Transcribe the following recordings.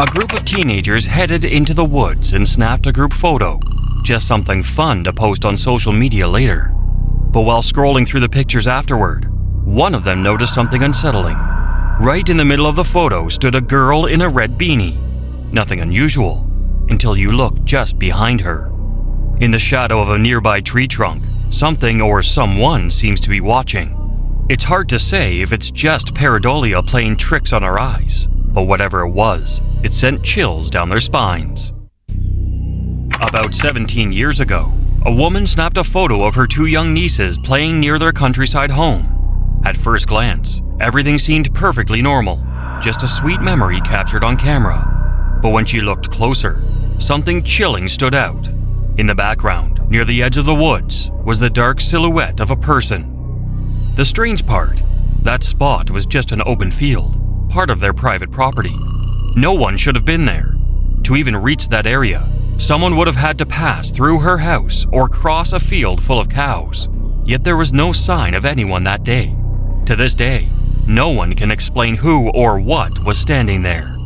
A group of teenagers headed into the woods and snapped a group photo. Just something fun to post on social media later. But while scrolling through the pictures afterward, one of them noticed something unsettling. Right in the middle of the photo stood a girl in a red beanie. Nothing unusual, until you looked just behind her. In the shadow of a nearby tree trunk, something or someone seems to be watching. It's hard to say if it's just pareidolia playing tricks on our eyes, but whatever it was, it sent chills down their spines. About 17 years ago, a woman snapped a photo of her two young nieces playing near their countryside home. At first glance, everything seemed perfectly normal, just a sweet memory captured on camera. But when she looked closer, something chilling stood out. In the background, near the edge of the woods, was the dark silhouette of a person. The strange part, that spot was just an open field, part of their private property. No one should have been there. To even reach that area, someone would have had to pass through her house or cross a field full of cows. Yet there was no sign of anyone that day. To this day, no one can explain who or what was standing there.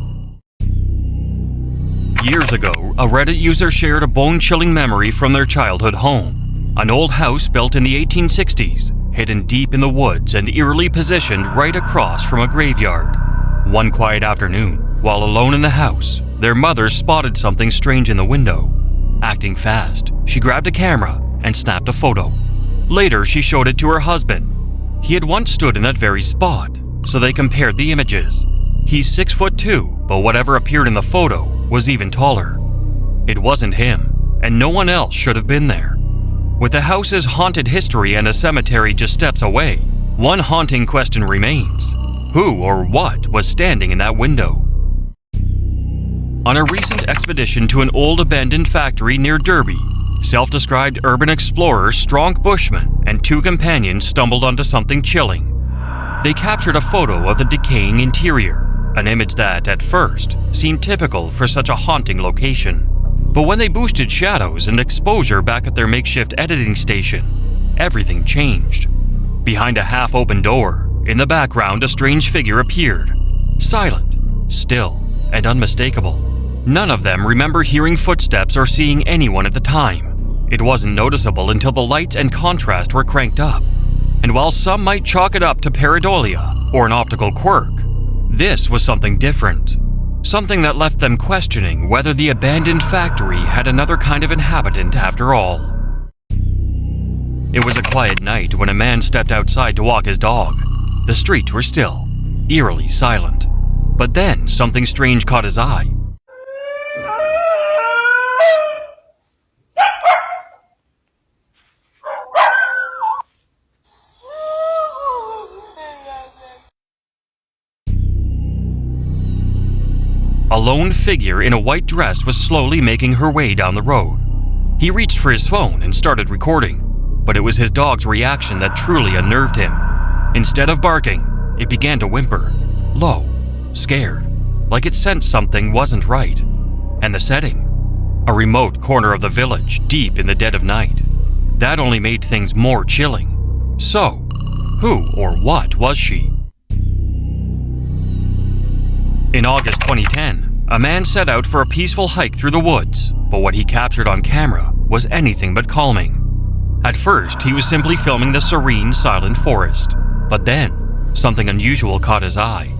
Years ago, a Reddit user shared a bone-chilling memory from their childhood home. An old house built in the 1860s, hidden deep in the woods and eerily positioned right across from a graveyard. One quiet afternoon, while alone in the house, their mother spotted something strange in the window. Acting fast, she grabbed a camera and snapped a photo. Later, she showed it to her husband. He had once stood in that very spot, so they compared the images. He's 6'2", but whatever appeared in the photo was even taller. It wasn't him, and no one else should have been there. With the house's haunted history and a cemetery just steps away, one haunting question remains. Who or what was standing in that window? On a recent expedition to an old abandoned factory near Derby, self-described urban explorer Stronk Bushman and two companions stumbled onto something chilling. They captured a photo of the decaying interior, an image that, at first, seemed typical for such a haunting location. But when they boosted shadows and exposure back at their makeshift editing station, everything changed. Behind a half-open door, in the background a strange figure appeared. Silent, still, and unmistakable. None of them remember hearing footsteps or seeing anyone at the time. It wasn't noticeable until the lights and contrast were cranked up. And while some might chalk it up to pareidolia or an optical quirk, this was something different. Something that left them questioning whether the abandoned factory had another kind of inhabitant after all. It was a quiet night when a man stepped outside to walk his dog. The streets were still, eerily silent. But then something strange caught his eye. A lone figure in a white dress was slowly making her way down the road. He reached for his phone and started recording, but it was his dog's reaction that truly unnerved him. Instead of barking, it began to whimper, low, scared, like it sensed something wasn't right. And the setting? A remote corner of the village, deep in the dead of night. That only made things more chilling. So, who or what was she? In August 2010, a man set out for a peaceful hike through the woods, but what he captured on camera was anything but calming. At first, he was simply filming the serene, silent forest, but then, something unusual caught his eye.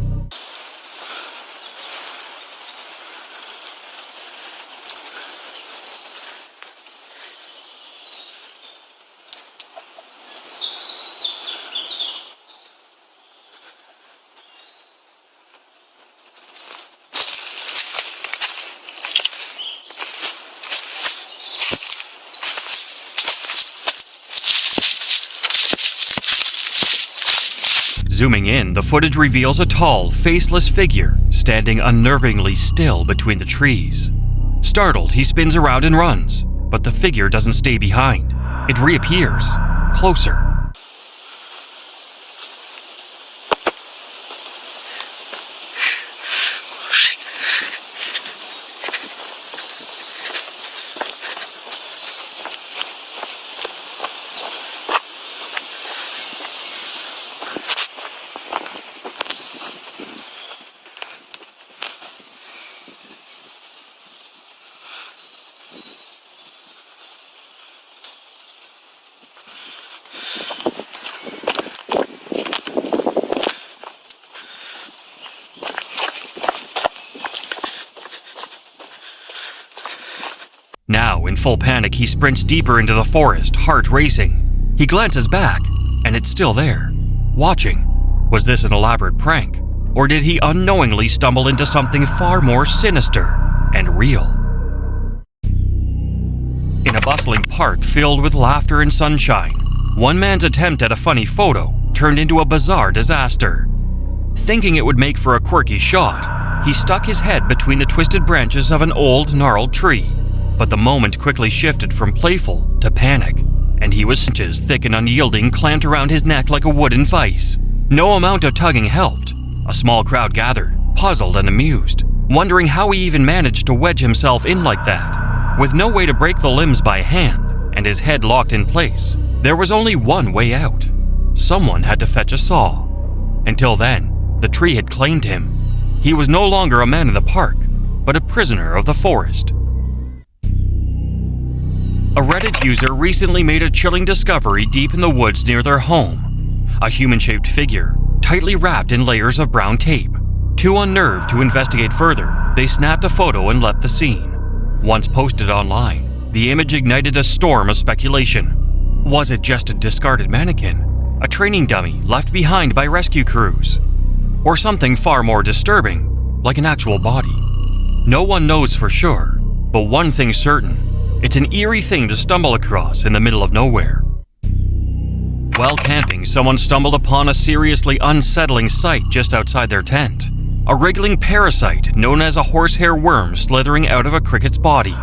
Zooming in, the footage reveals a tall, faceless figure standing unnervingly still between the trees. Startled, he spins around and runs, but the figure doesn't stay behind. It reappears, closer. Now, in full panic, he sprints deeper into the forest, heart racing. He glances back, and it's still there, watching. Was this an elaborate prank? Or did he unknowingly stumble into something far more sinister and real? In a bustling park filled with laughter and sunshine, one man's attempt at a funny photo turned into a bizarre disaster. Thinking it would make for a quirky shot, he stuck his head between the twisted branches of an old, gnarled tree. But the moment quickly shifted from playful to panic, and he was inches thick and unyielding, clamped around his neck like a wooden vice. No amount of tugging helped. A small crowd gathered, puzzled and amused, wondering how he even managed to wedge himself in like that. With no way to break the limbs by hand, and his head locked in place, there was only one way out. Someone had to fetch a saw. Until then, the tree had claimed him. He was no longer a man in the park, but a prisoner of the forest. A Reddit user recently made a chilling discovery deep in the woods near their home. A human-shaped figure, tightly wrapped in layers of brown tape. Too unnerved to investigate further, they snapped a photo and left the scene. Once posted online, the image ignited a storm of speculation. Was it just a discarded mannequin? A training dummy left behind by rescue crews? Or something far more disturbing, like an actual body? No one knows for sure, but one thing's certain. It's an eerie thing to stumble across in the middle of nowhere. While camping, someone stumbled upon a seriously unsettling sight just outside their tent. A wriggling parasite known as a horsehair worm slithering out of a cricket's body.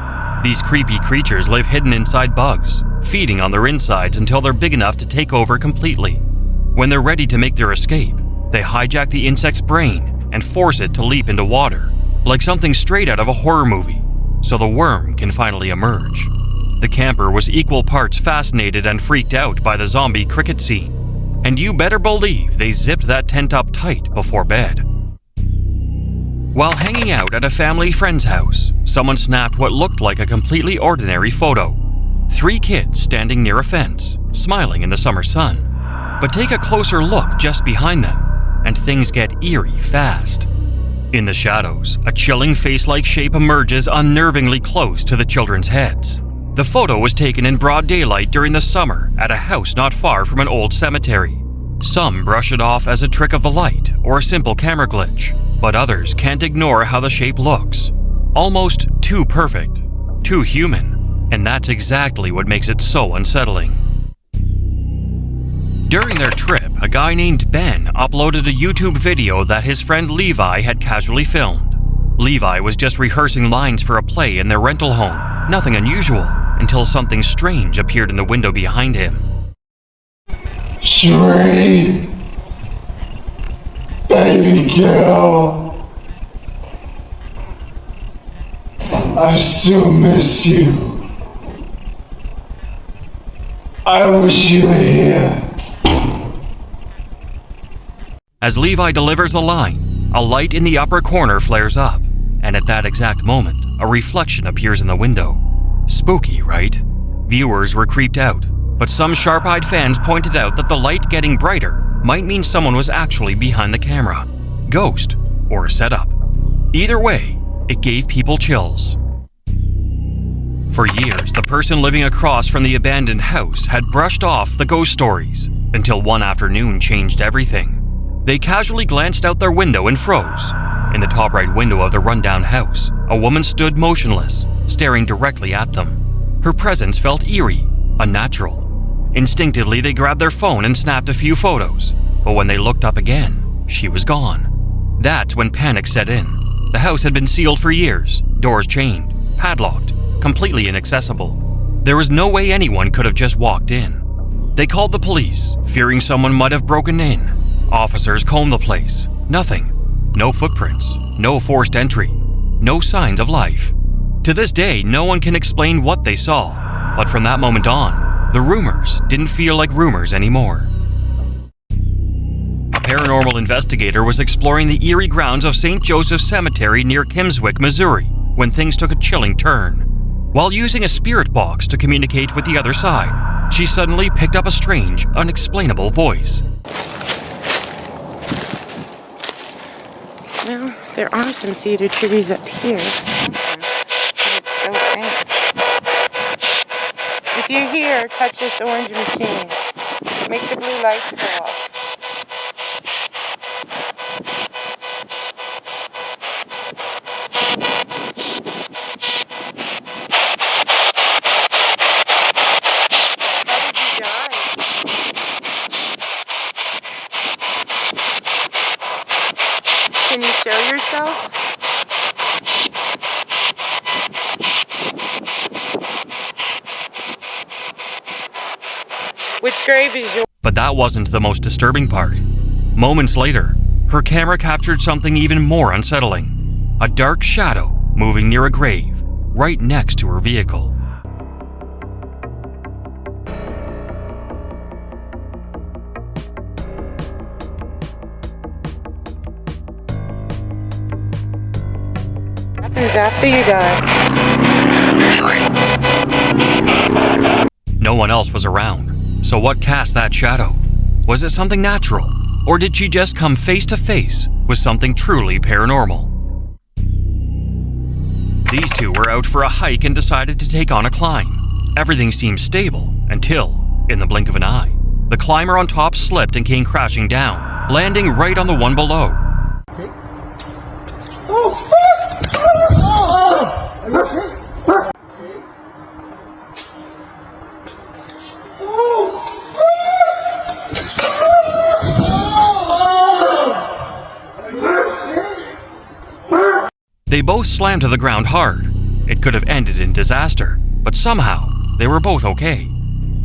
These creepy creatures live hidden inside bugs, feeding on their insides until they're big enough to take over completely. When they're ready to make their escape, they hijack the insect's brain and force it to leap into water, like something straight out of a horror movie, so the worm can finally emerge. The camper was equal parts fascinated and freaked out by the zombie cricket scene, and you better believe they zipped that tent up tight before bed. While hanging out at a family friend's house, someone snapped what looked like a completely ordinary photo. 3 kids standing near a fence, smiling in the summer sun. But take a closer look just behind them, and things get eerie fast. In the shadows, a chilling face-like shape emerges unnervingly close to the children's heads. The photo was taken in broad daylight during the summer at a house not far from an old cemetery. Some brush it off as a trick of the light or a simple camera glitch, but others can't ignore how the shape looks. Almost too perfect, too human, and that's exactly what makes it so unsettling. During their trip, a guy named Ben uploaded a YouTube video that his friend Levi had casually filmed. Levi was just rehearsing lines for a play in their rental home, nothing unusual, until something strange appeared in the window behind him. Sweet baby girl, I still miss you. I wish you were here. As Levi delivers the line, a light in the upper corner flares up, and at that exact moment, a reflection appears in the window. Spooky, right? Viewers were creeped out, but some sharp-eyed fans pointed out that the light getting brighter might mean someone was actually behind the camera. Ghost, or a setup. Either way, it gave people chills. For years, the person living across from the abandoned house had brushed off the ghost stories, until one afternoon changed everything. They casually glanced out their window and froze. In the top right window of the rundown house, a woman stood motionless, staring directly at them. Her presence felt eerie, unnatural. Instinctively, they grabbed their phone and snapped a few photos, but when they looked up again, she was gone. That's when panic set in. The house had been sealed for years, doors chained, padlocked, completely inaccessible. There was no way anyone could have just walked in. They called the police, fearing someone might have broken in. Officers combed the place. Nothing. No footprints. No forced entry. No signs of life. To this day, no one can explain what they saw, but from that moment on, the rumors didn't feel like rumors anymore. A paranormal investigator was exploring the eerie grounds of St. Joseph's Cemetery near Kimmswick, Missouri, when things took a chilling turn. While using a spirit box to communicate with the other side, she suddenly picked up a strange, unexplainable voice. Well, there are some cedar trees up here, but it's so faint. If you're here, touch this orange machine. Make the blue lights go off. How did you die? Can you show yourself? Which grave is yours? But that wasn't the most disturbing part. Moments later, her camera captured something even more unsettling. A dark shadow moving near a grave, right next to her vehicle. What happens after you die? No one else was around. So what cast that shadow? Was it something natural? Or did she just come face to face with something truly paranormal? These two were out for a hike and decided to take on a climb. Everything seemed stable until, in the blink of an eye, the climber on top slipped and came crashing down, landing right on the one below. They both slammed to the ground hard. It could have ended in disaster, but somehow they were both okay.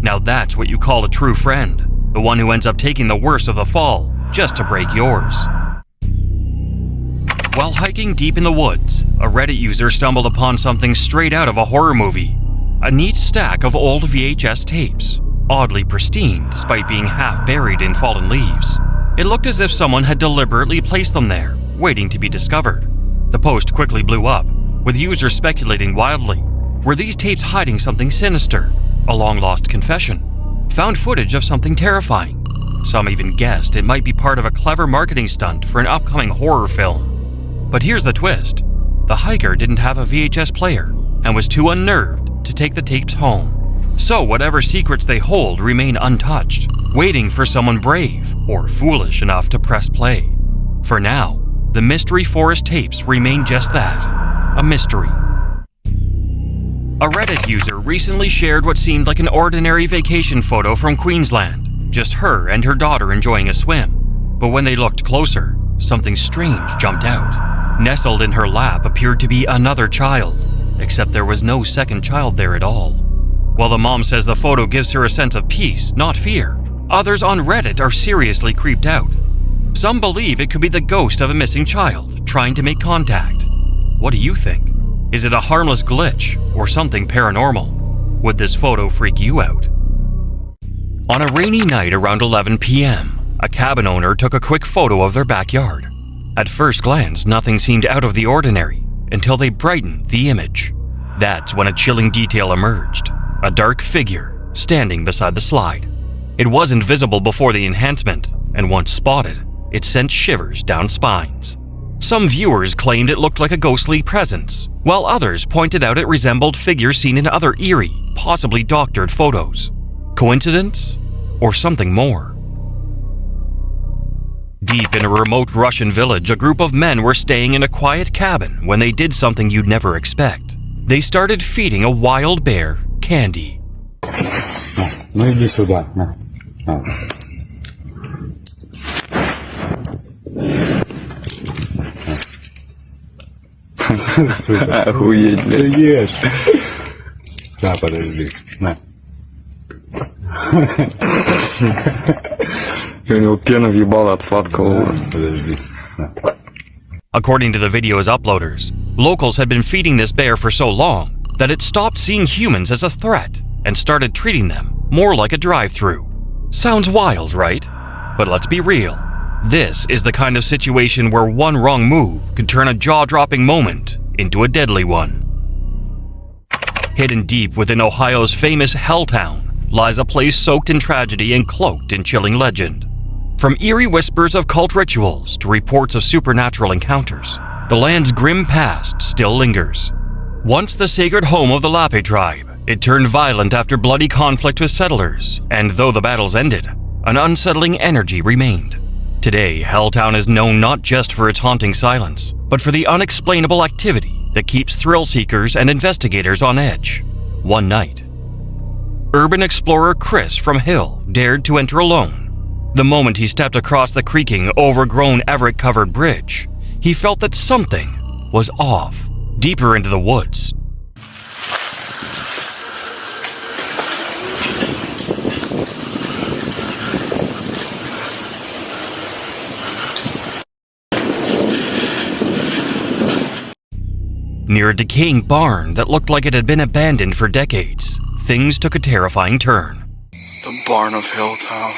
Now that's what you call a true friend, the one who ends up taking the worst of the fall just to break yours. While hiking deep in the woods, a Reddit user stumbled upon something straight out of a horror movie. A neat stack of old VHS tapes, oddly pristine despite being half buried in fallen leaves. It looked as if someone had deliberately placed them there, waiting to be discovered. The post quickly blew up, with users speculating wildly. Were these tapes hiding something sinister? A long-lost confession? Found footage of something terrifying? Some even guessed it might be part of a clever marketing stunt for an upcoming horror film. But here's the twist. The hiker didn't have a VHS player and was too unnerved to take the tapes home. So whatever secrets they hold remain untouched, waiting for someone brave or foolish enough to press play. For now, the Mystery Forest tapes remain just that, a mystery. A Reddit user recently shared what seemed like an ordinary vacation photo from Queensland, just her and her daughter enjoying a swim. But when they looked closer, something strange jumped out. Nestled in her lap appeared to be another child, except there was no second child there at all. While the mom says the photo gives her a sense of peace, not fear, others on Reddit are seriously creeped out. Some believe it could be the ghost of a missing child trying to make contact. What do you think? Is it a harmless glitch or something paranormal? Would this photo freak you out? On a rainy night around 11 p.m., a cabin owner took a quick photo of their backyard. At first glance, nothing seemed out of the ordinary until they brightened the image. That's when a chilling detail emerged. A dark figure standing beside the slide. It wasn't visible before the enhancement, and once spotted, it sent shivers down spines. Some viewers claimed it looked like a ghostly presence, while others pointed out it resembled figures seen in other eerie, possibly doctored photos. Coincidence? Or something more? Deep in a remote Russian village, a group of men were staying in a quiet cabin when they did something you'd never expect. They started feeding a wild bear candy. Ну иди сюда, на. Охуеть, блядь. Ты ешь. Да, подожди, на. У него пена въебала от сладкого. Подожди, на. According to the video's uploaders, locals had been feeding this bear for so long that it stopped seeing humans as a threat and started treating them more like a drive-through. Sounds wild, right? But let's be real. This is the kind of situation where one wrong move could turn a jaw-dropping moment into a deadly one. Hidden deep within Ohio's famous Helltown lies a place soaked in tragedy and cloaked in chilling legend. From eerie whispers of cult rituals to reports of supernatural encounters, the land's grim past still lingers. Once the sacred home of the Lape tribe, It turned violent after bloody conflict with settlers, and though the battles ended, an unsettling energy remained. Today, Helltown is known not just for its haunting silence, but for the unexplainable activity that keeps thrill seekers and investigators on edge. One night, urban explorer Chris from Hill dared to enter alone. The moment he stepped across the creaking, overgrown Everett-covered bridge, he felt that something was off. Deeper into the woods, near a decaying barn that looked like it had been abandoned for decades, things took a terrifying turn. The barn of Helltown.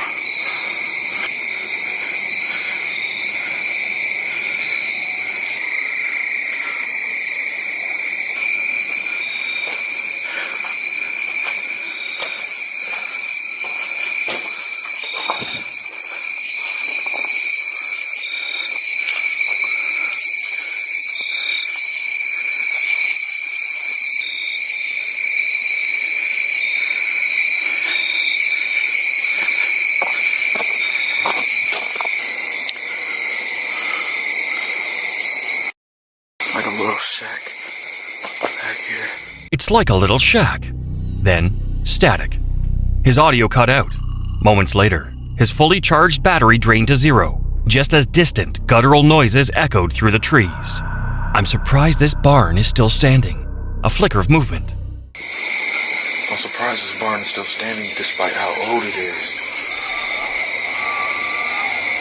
Like a little shack back here. It's like a little shack. Then, static. His audio cut out. Moments later, his fully charged battery drained to zero, just as distant, guttural noises echoed through the trees. I'm surprised this barn is still standing. A flicker of movement. I'm surprised this barn is still standing despite how old it is.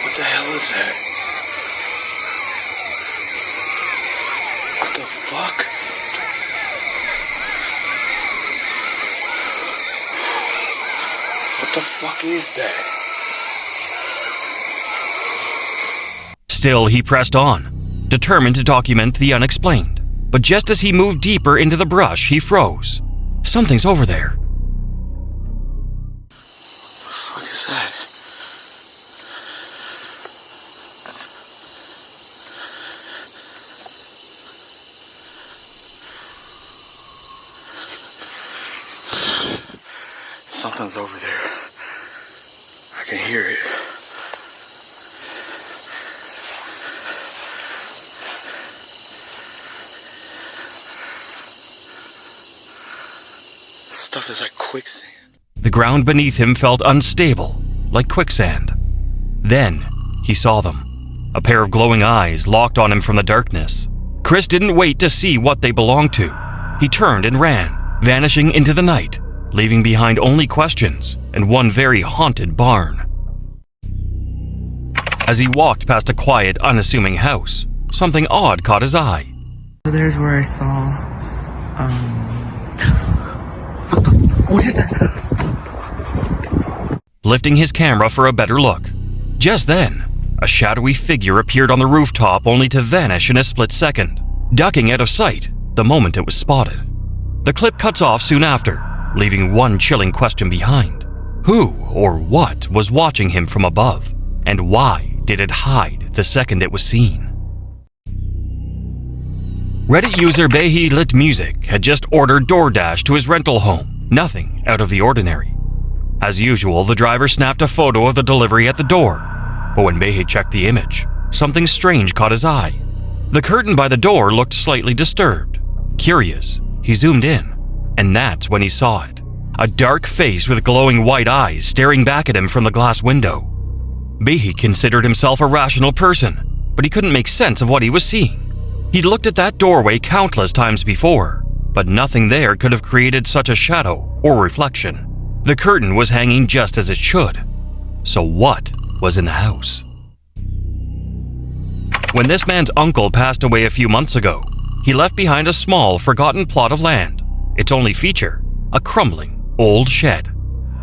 What the hell is that? What the fuck? What the fuck is that? Still, he pressed on, determined to document the unexplained. But just as he moved deeper into the brush, he froze. Something's over there. What the fuck is that? Something's over there. I can hear it. This stuff is like quicksand. The ground beneath him felt unstable, like quicksand. Then, he saw them. A pair of glowing eyes locked on him from the darkness. Chris didn't wait to see what they belonged to. He turned and ran, vanishing into the night, leaving behind only questions and one very haunted barn. As he walked past a quiet, unassuming house, something odd caught his eye. There's where I saw, what is that? Lifting his camera for a better look. Just then, a shadowy figure appeared on the rooftop only to vanish in a split second, ducking out of sight the moment it was spotted. The clip cuts off soon after, leaving one chilling question behind. Who or what was watching him from above? And why did it hide the second it was seen? Reddit user Behi Lit Music had just ordered DoorDash to his rental home. Nothing out of the ordinary. As usual, the driver snapped a photo of the delivery at the door. But when Behi checked the image, something strange caught his eye. The curtain by the door looked slightly disturbed. Curious, he zoomed in. And that's when he saw it. A dark face with glowing white eyes staring back at him from the glass window. Behi considered himself a rational person, but he couldn't make sense of what he was seeing. He'd looked at that doorway countless times before, but nothing there could have created such a shadow or reflection. The curtain was hanging just as it should. So what was in the house? When this man's uncle passed away a few months ago, he left behind a small, forgotten plot of land. Its only feature, a crumbling, old shed.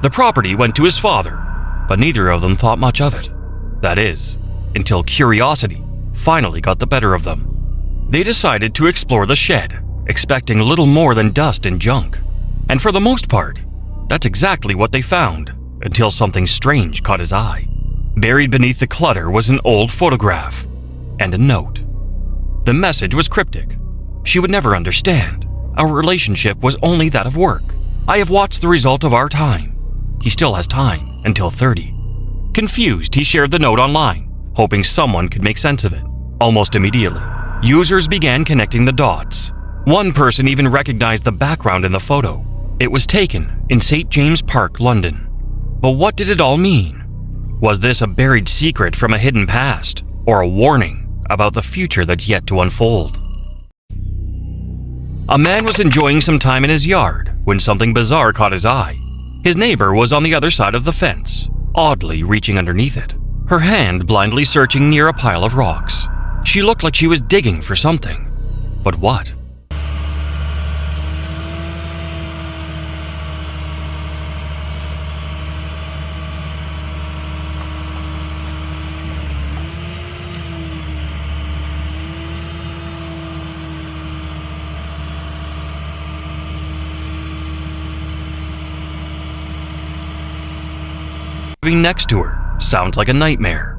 The property went to his father, but neither of them thought much of it. That is, until curiosity finally got the better of them. They decided to explore the shed, expecting little more than dust and junk. And for the most part, that's exactly what they found, until something strange caught his eye. Buried beneath the clutter was an old photograph and a note. The message was cryptic. She would never understand. Our relationship was only that of work. I have watched the result of our time. He still has time until 30. Confused, he shared the note online, hoping someone could make sense of it. Almost immediately, users began connecting the dots. One person even recognized the background in the photo. It was taken in St. James Park, London. But what did it all mean? Was this a buried secret from a hidden past, or a warning about the future that's yet to unfold? A man was enjoying some time in his yard when something bizarre caught his eye. His neighbor was on the other side of the fence, oddly reaching underneath it, her hand blindly searching near a pile of rocks. She looked like she was digging for something. But what? Living next to her sounds like a nightmare.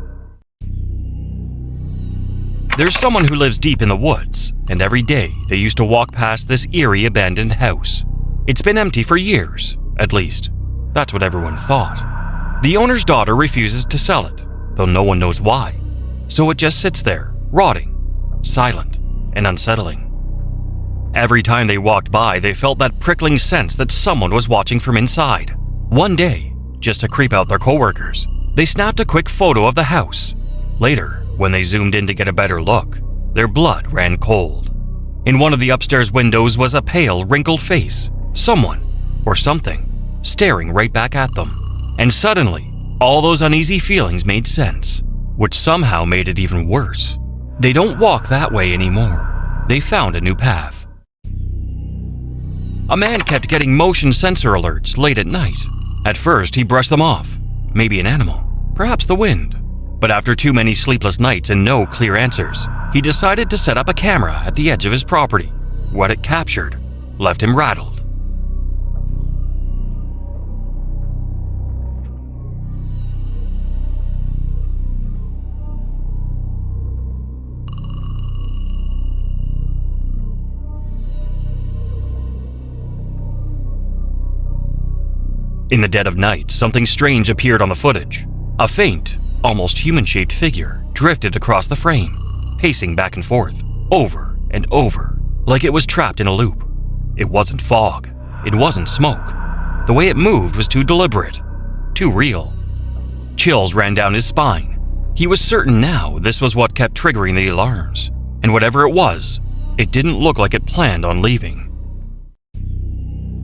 There's someone who lives deep in the woods, and every day they used to walk past this eerie abandoned house. It's been empty for years, at least. That's what everyone thought. The owner's daughter refuses to sell it, though no one knows why. So it just sits there, rotting, silent, and unsettling. Every time they walked by, they felt that prickling sense that someone was watching from inside. One day, just to creep out their coworkers, they snapped a quick photo of the house. Later, when they zoomed in to get a better look, their blood ran cold. In one of the upstairs windows was a pale, wrinkled face, someone, or something, staring right back at them. And suddenly, all those uneasy feelings made sense, which somehow made it even worse. They don't walk that way anymore. They found a new path. A man kept getting motion sensor alerts late at night. At first, he brushed them off. Maybe an animal, perhaps the wind. But after too many sleepless nights and no clear answers, he decided to set up a camera at the edge of his property. What it captured left him rattled. In the dead of night, something strange appeared on the footage. A faint, almost human-shaped figure drifted across the frame, pacing back and forth, over and over, like it was trapped in a loop. It wasn't fog. It wasn't smoke. The way it moved was too deliberate, too real. Chills ran down his spine. He was certain now this was what kept triggering the alarms, and whatever it was, it didn't look like it planned on leaving.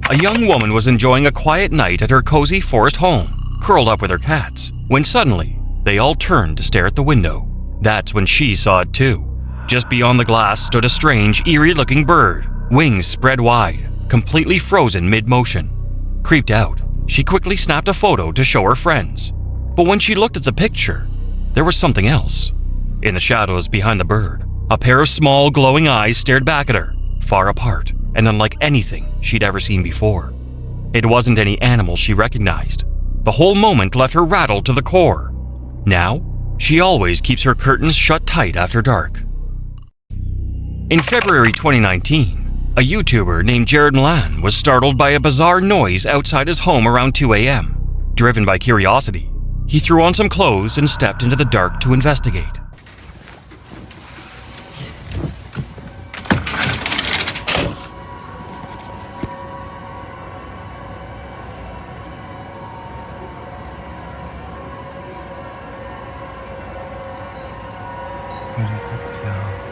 A young woman was enjoying a quiet night at her cozy forest home, curled up with her cats, when suddenly, they all turned to stare at the window. That's when she saw it too. Just beyond the glass stood a strange, eerie-looking bird, wings spread wide, completely frozen mid-motion. Creeped out, she quickly snapped a photo to show her friends. But when she looked at the picture, there was something else. In the shadows behind the bird, a pair of small, glowing eyes stared back at her, far apart and unlike anything she'd ever seen before. It wasn't any animal she recognized. The whole moment left her rattled to the core. Now, she always keeps her curtains shut tight after dark. In February 2019, a YouTuber named Jared Milan was startled by a bizarre noise outside his home around 2 a.m. Driven by curiosity, he threw on some clothes and stepped into the dark to investigate. What is that sound?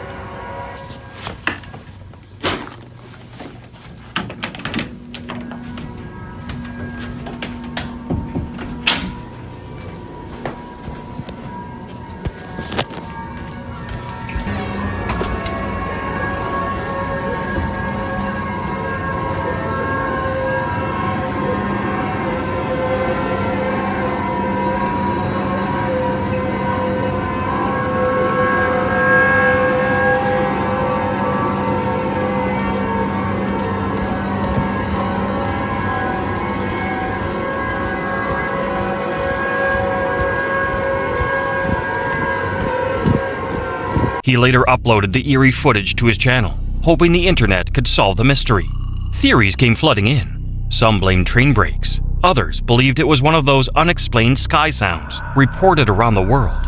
He later uploaded the eerie footage to his channel, hoping the internet could solve the mystery. Theories came flooding in. Some blamed train brakes. Others believed it was one of those unexplained sky sounds reported around the world.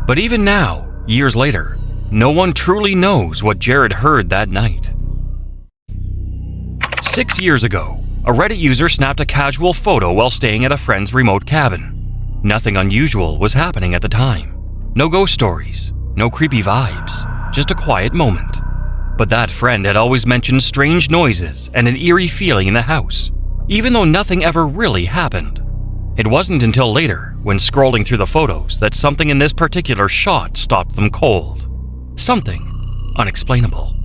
But even now, years later, no one truly knows what Jared heard that night. 6 years ago, a Reddit user snapped a casual photo while staying at a friend's remote cabin. Nothing unusual was happening at the time. No ghost stories, no creepy vibes, just a quiet moment. But that friend had always mentioned strange noises and an eerie feeling in the house, even though nothing ever really happened. It wasn't until later, when scrolling through the photos, that something in this particular shot stopped them cold. Something unexplainable.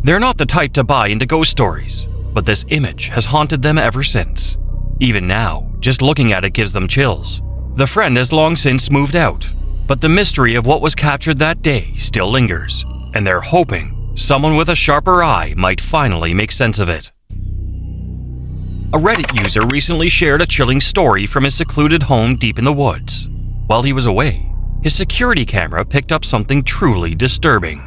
They're not the type to buy into ghost stories, but this image has haunted them ever since. Even now, just looking at it gives them chills. The friend has long since moved out, but the mystery of what was captured that day still lingers, and they're hoping someone with a sharper eye might finally make sense of it. A Reddit user recently shared a chilling story from his secluded home deep in the woods. While he was away, his security camera picked up something truly disturbing.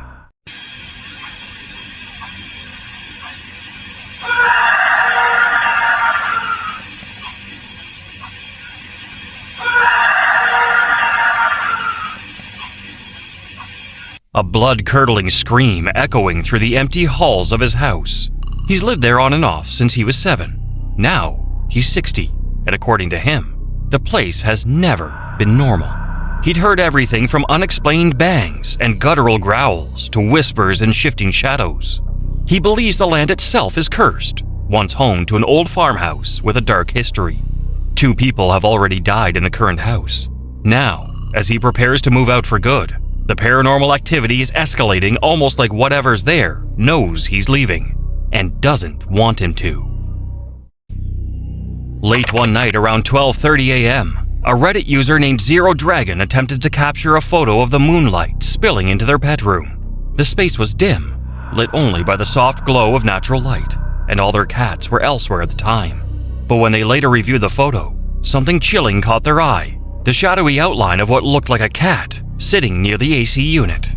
A blood-curdling scream echoing through the empty halls of his house. He's lived there on and off since he was 7. Now, he's 60, and according to him, the place has never been normal. He'd heard everything from unexplained bangs and guttural growls to whispers and shifting shadows. He believes the land itself is cursed, once home to an old farmhouse with a dark history. 2 people have already died in the current house. Now, as he prepares to move out for good, the paranormal activity is escalating, almost like whatever's there knows he's leaving and doesn't want him to. Late one night around 12:30 a.m., a Reddit user named Zero Dragon attempted to capture a photo of the moonlight spilling into their bedroom. The space was dim, lit only by the soft glow of natural light, and all their cats were elsewhere at the time. But when they later reviewed the photo, something chilling caught their eye: the shadowy outline of what looked like a cat sitting near the AC unit.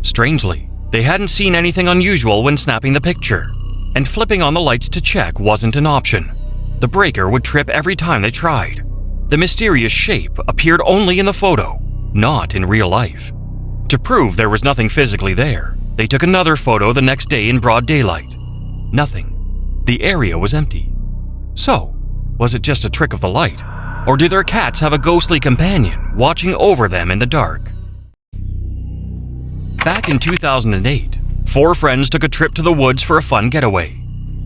Strangely, they hadn't seen anything unusual when snapping the picture, and flipping on the lights to check wasn't an option. The breaker would trip every time they tried. The mysterious shape appeared only in the photo, not in real life. To prove there was nothing physically there, they took another photo the next day in broad daylight. Nothing. The area was empty. So, was it just a trick of the light? Or do their cats have a ghostly companion watching over them in the dark? Back in 2008, 4 friends took a trip to the woods for a fun getaway.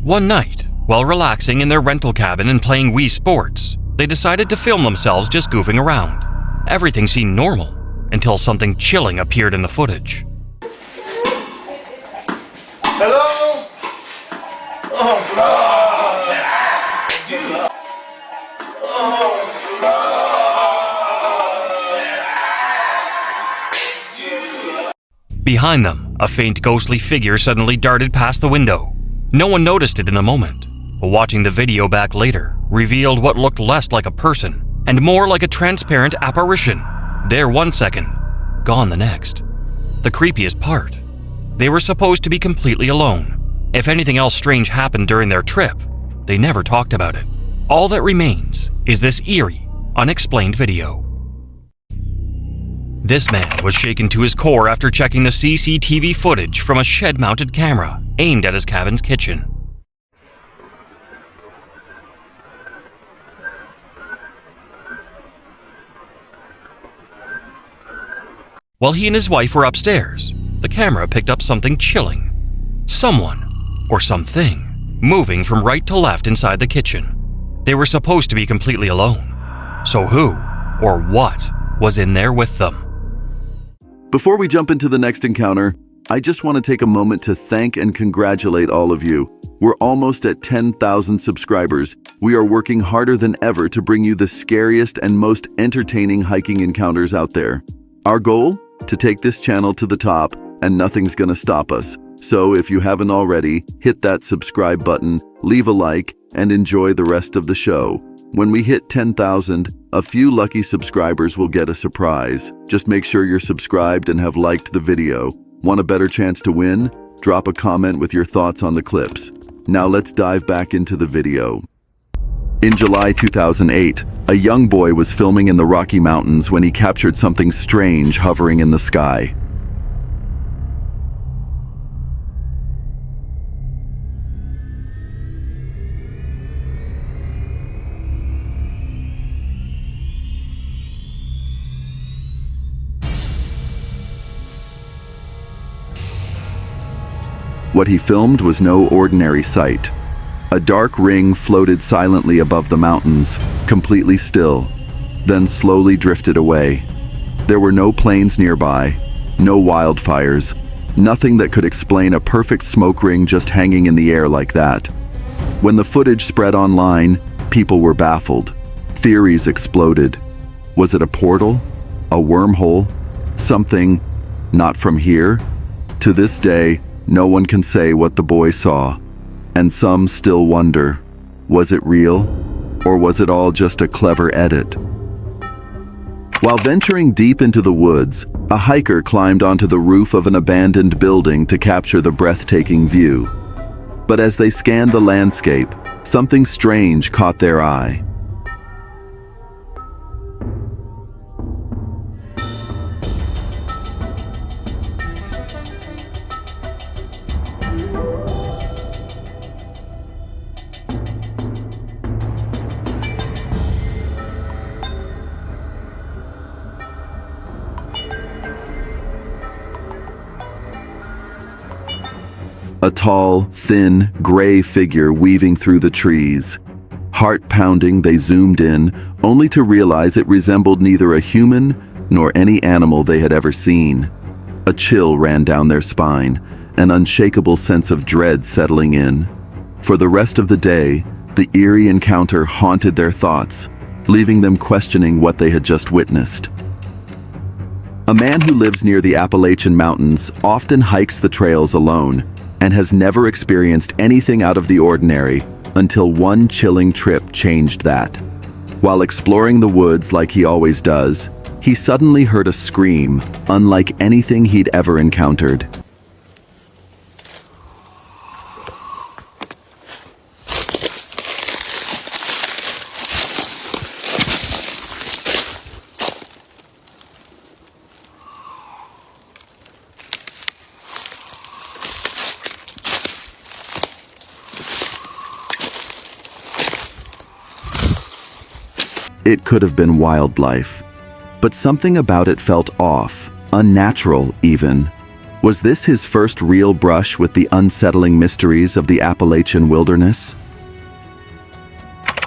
One night, while relaxing in their rental cabin and playing Wii Sports, they decided to film themselves just goofing around. Everything seemed normal, until something chilling appeared in the footage. Hello? Oh, God. Behind them, a faint ghostly figure suddenly darted past the window. No one noticed it in the moment, but watching the video back later revealed what looked less like a person and more like a transparent apparition. There one second, gone the next. The creepiest part, they were supposed to be completely alone. If anything else strange happened during their trip, they never talked about it. All that remains is this eerie, unexplained video. This man was shaken to his core after checking the CCTV footage from a shed-mounted camera aimed at his cabin's kitchen. While he and his wife were upstairs, the camera picked up something chilling. Someone, or something, moving from right to left inside the kitchen. They were supposed to be completely alone. So who, or what, was in there with them? Before we jump into the next encounter, I just want to take a moment to thank and congratulate all of you. We're almost at 10,000 subscribers. We are working harder than ever to bring you the scariest and most entertaining hiking encounters out there. Our goal? To take this channel to the top, and nothing's gonna stop us. So if you haven't already, hit that subscribe button, leave a like, and enjoy the rest of the show. When we hit 10,000, a few lucky subscribers will get a surprise. Just make sure you're subscribed and have liked the video. Want a better chance to win? Drop a comment with your thoughts on the clips. Now let's dive back into the video. In July 2008, a young boy was filming in the Rocky Mountains when he captured something strange hovering in the sky. What he filmed was no ordinary sight. A dark ring floated silently above the mountains, completely still, then slowly drifted away. There were no planes nearby, no wildfires, nothing that could explain a perfect smoke ring just hanging in the air like that. When the footage spread online, people were baffled. Theories exploded. Was it a portal? A wormhole? Something not from here? To this day, no one can say what the boy saw, and some still wonder, was it real, or was it all just a clever edit? While venturing deep into the woods, a hiker climbed onto the roof of an abandoned building to capture the breathtaking view. But as they scanned the landscape, something strange caught their eye. A tall, thin, gray figure weaving through the trees. Heart-pounding, they zoomed in, only to realize it resembled neither a human nor any animal they had ever seen. A chill ran down their spine, an unshakable sense of dread settling in. For the rest of the day, the eerie encounter haunted their thoughts, leaving them questioning what they had just witnessed. A man who lives near the Appalachian Mountains often hikes the trails alone, and has never experienced anything out of the ordinary until one chilling trip changed that. While exploring the woods like he always does, he suddenly heard a scream unlike anything he'd ever encountered. It could have been wildlife, but something about it felt off, unnatural even. Was this his first real brush with the unsettling mysteries of the Appalachian wilderness?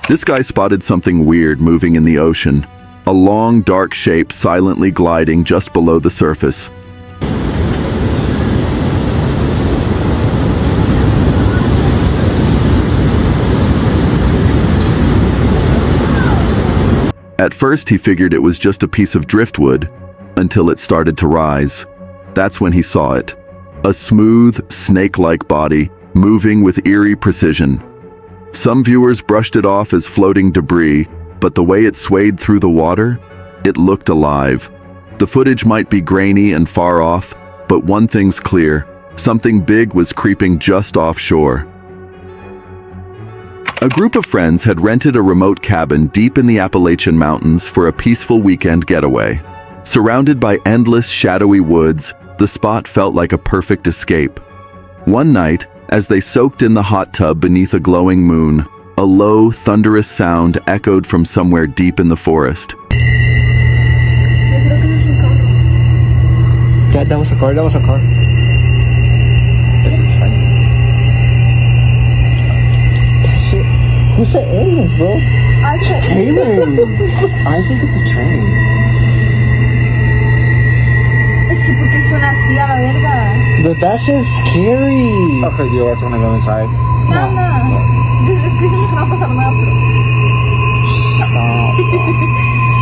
This guy spotted something weird moving in the ocean, a long, dark shape silently gliding just below the surface. At first, he figured it was just a piece of driftwood, until it started to rise. That's when he saw it. A smooth, snake-like body, moving with eerie precision. Some viewers brushed it off as floating debris, but the way it swayed through the water, it looked alive. The footage might be grainy and far off, but one thing's clear: something big was creeping just offshore. A group of friends had rented a remote cabin deep in the Appalachian Mountains for a peaceful weekend getaway. Surrounded by endless, shadowy woods, the spot felt like a perfect escape. One night, as they soaked in the hot tub beneath a glowing moon, a low, thunderous sound echoed from somewhere deep in the forest. Yeah, that was a car. Who's the aliens, bro? I think it's a train. Es que porque suena así a la verga. But that's just scary. Okay, do you guys want to go inside? No. Es que dicen que no va a pasar nada,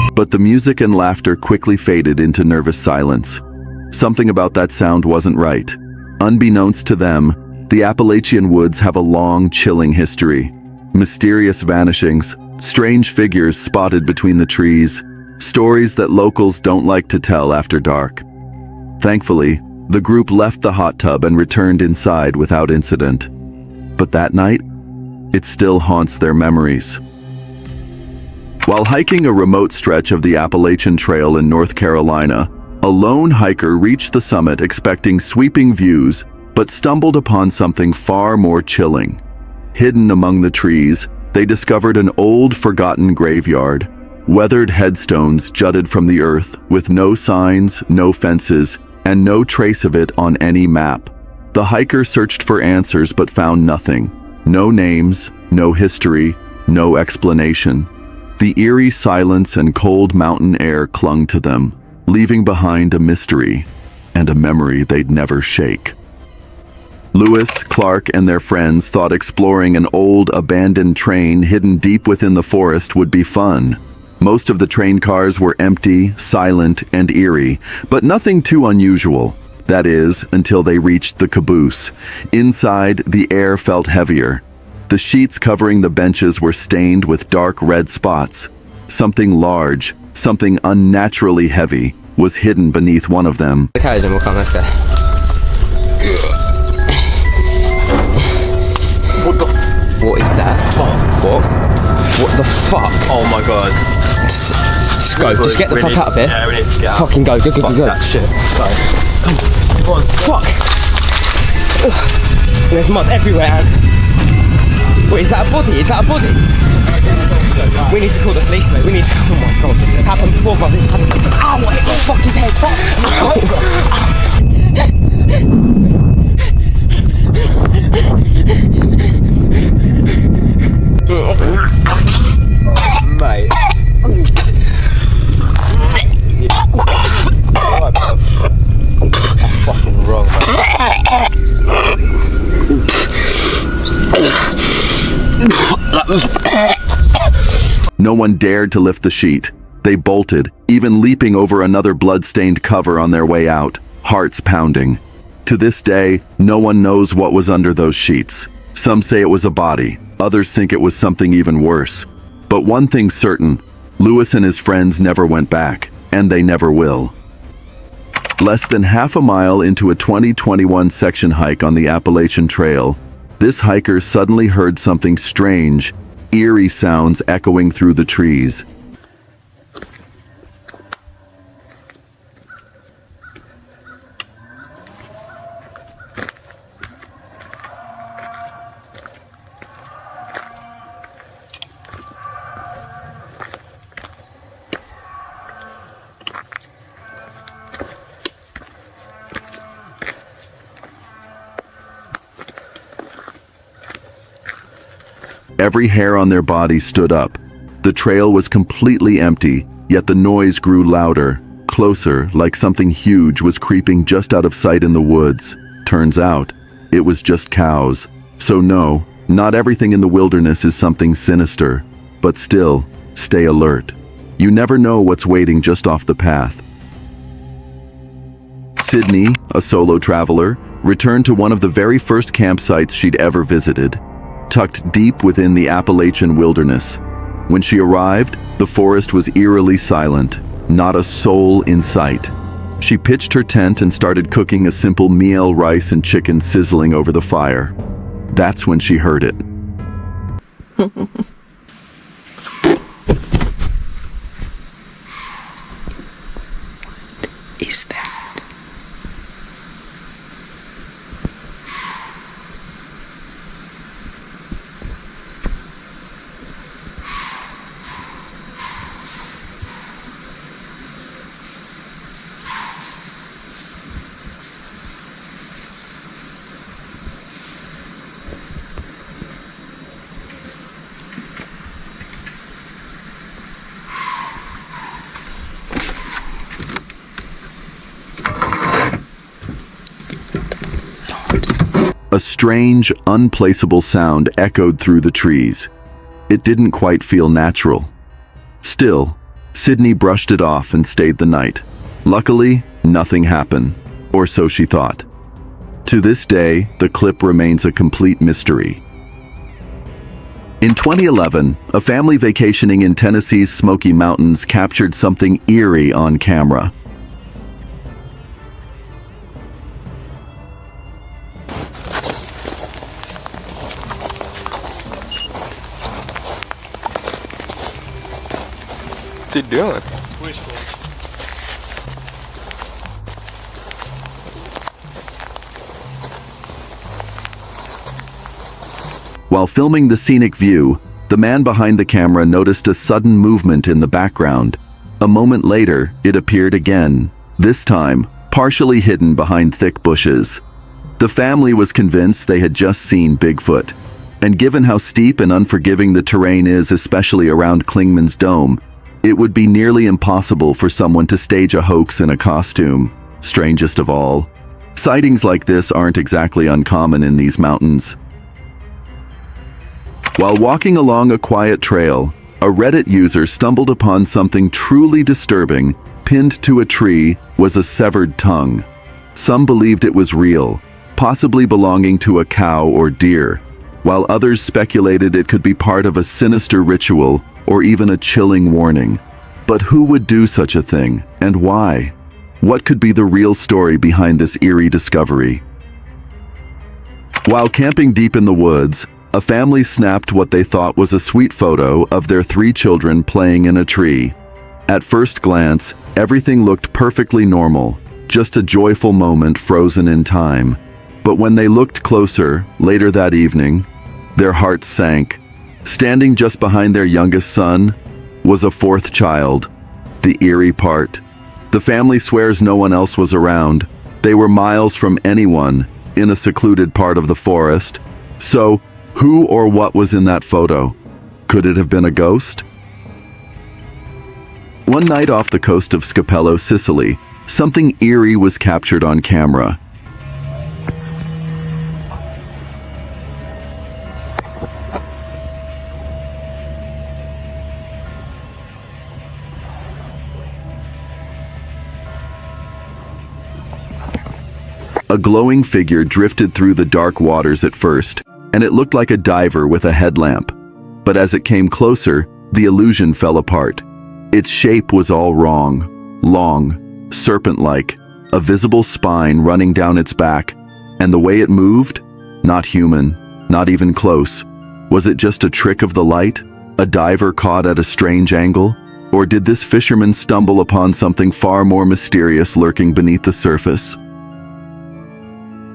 pero... But the music and laughter quickly faded into nervous silence. Something about that sound wasn't right. Unbeknownst to them, the Appalachian woods have a long, chilling history. Mysterious vanishings, strange figures spotted between the trees, stories that locals don't like to tell after dark. Thankfully, the group left the hot tub and returned inside without incident. But that night, it still haunts their memories. While hiking a remote stretch of the Appalachian Trail in North Carolina, a lone hiker reached the summit expecting sweeping views, but stumbled upon something far more chilling. Hidden among the trees, they discovered an old, forgotten graveyard. Weathered headstones jutted from the earth, with no signs, no fences, and no trace of it on any map. The hiker searched for answers but found nothing. No names, no history, no explanation. The eerie silence and cold mountain air clung to them, leaving behind a mystery and a memory they'd never shake. Lewis, Clark, and their friends thought exploring an old, abandoned train hidden deep within the forest would be fun. Most of the train cars were empty, silent, and eerie, but nothing too unusual. That is, until they reached the caboose. Inside, the air felt heavier. The sheets covering the benches were stained with dark red spots. Something large, something unnaturally heavy, was hidden beneath one of them. The carriage and we'll come, let's go. What is that? What the fuck? Oh my god. Just go, just get the fuck out of it. Yeah, we need to get out. Fucking go, go. That shit. Come on. Fuck! Ugh. There's mud everywhere. Wait, is that a body? Is that a body? We need to call the police, mate. We need to. Oh my god, this has happened before, bro. This has happened before. Ow, I hit my fucking head. Fuck! Mate. I'm fucking wrong, No one dared to lift the sheet. They bolted, even leaping over another blood-stained cover on their way out, hearts pounding. To this day, no one knows what was under those sheets. Some say it was a body, others think it was something even worse. But one thing's certain, Lewis and his friends never went back, and they never will. Less than half a mile into a 2021 section hike on the Appalachian Trail, this hiker suddenly heard something strange, eerie sounds echoing through the trees. Every hair on their body stood up. The trail was completely empty, yet the noise grew louder, closer, like something huge was creeping just out of sight in the woods. Turns out, it was just cows. So no, not everything in the wilderness is something sinister, but still, stay alert. You never know what's waiting just off the path. Sydney, a solo traveler, returned to one of the very first campsites she'd ever visited, tucked deep within the Appalachian wilderness. When she arrived, the forest was eerily silent, not a soul in sight. She pitched her tent and started cooking a simple meal, rice and chicken sizzling over the fire. That's when she heard it. Is that? A strange, unplaceable sound echoed through the trees. It didn't quite feel natural. Still, Sydney brushed it off and stayed the night. Luckily, nothing happened, or so she thought. To this day, the clip remains a complete mystery. In 2011, a family vacationing in Tennessee's Smoky Mountains captured something eerie on camera. What's he doing? While filming the scenic view, the man behind the camera noticed a sudden movement in the background. A moment later, it appeared again, this time partially hidden behind thick bushes. The family was convinced they had just seen Bigfoot, and given how steep and unforgiving the terrain is, especially around Klingman's Dome, it would be nearly impossible for someone to stage a hoax in a costume. Strangest of all, sightings like this aren't exactly uncommon in these mountains. While walking along a quiet trail, a Reddit user stumbled upon something truly disturbing. Pinned to a tree was a severed tongue. Some believed it was real, possibly belonging to a cow or deer, while others speculated it could be part of a sinister ritual or even a chilling warning. But who would do such a thing, and why? What could be the real story behind this eerie discovery? While camping deep in the woods, a family snapped what they thought was a sweet photo of their 3 children playing in a tree. At first glance, everything looked perfectly normal, just a joyful moment frozen in time. But when they looked closer, later that evening, their hearts sank. Standing just behind their youngest son was a 4th child, the eerie part. The family swears no one else was around. They were miles from anyone, in a secluded part of the forest. So, who or what was in that photo? Could it have been a ghost? One night off the coast of Scapello, Sicily, something eerie was captured on camera. A glowing figure drifted through the dark waters at first, and it looked like a diver with a headlamp. But as it came closer, the illusion fell apart. Its shape was all wrong. Long, serpent-like, a visible spine running down its back, and the way it moved? Not human, not even close. Was it just a trick of the light? A diver caught at a strange angle? Or did this fisherman stumble upon something far more mysterious lurking beneath the surface?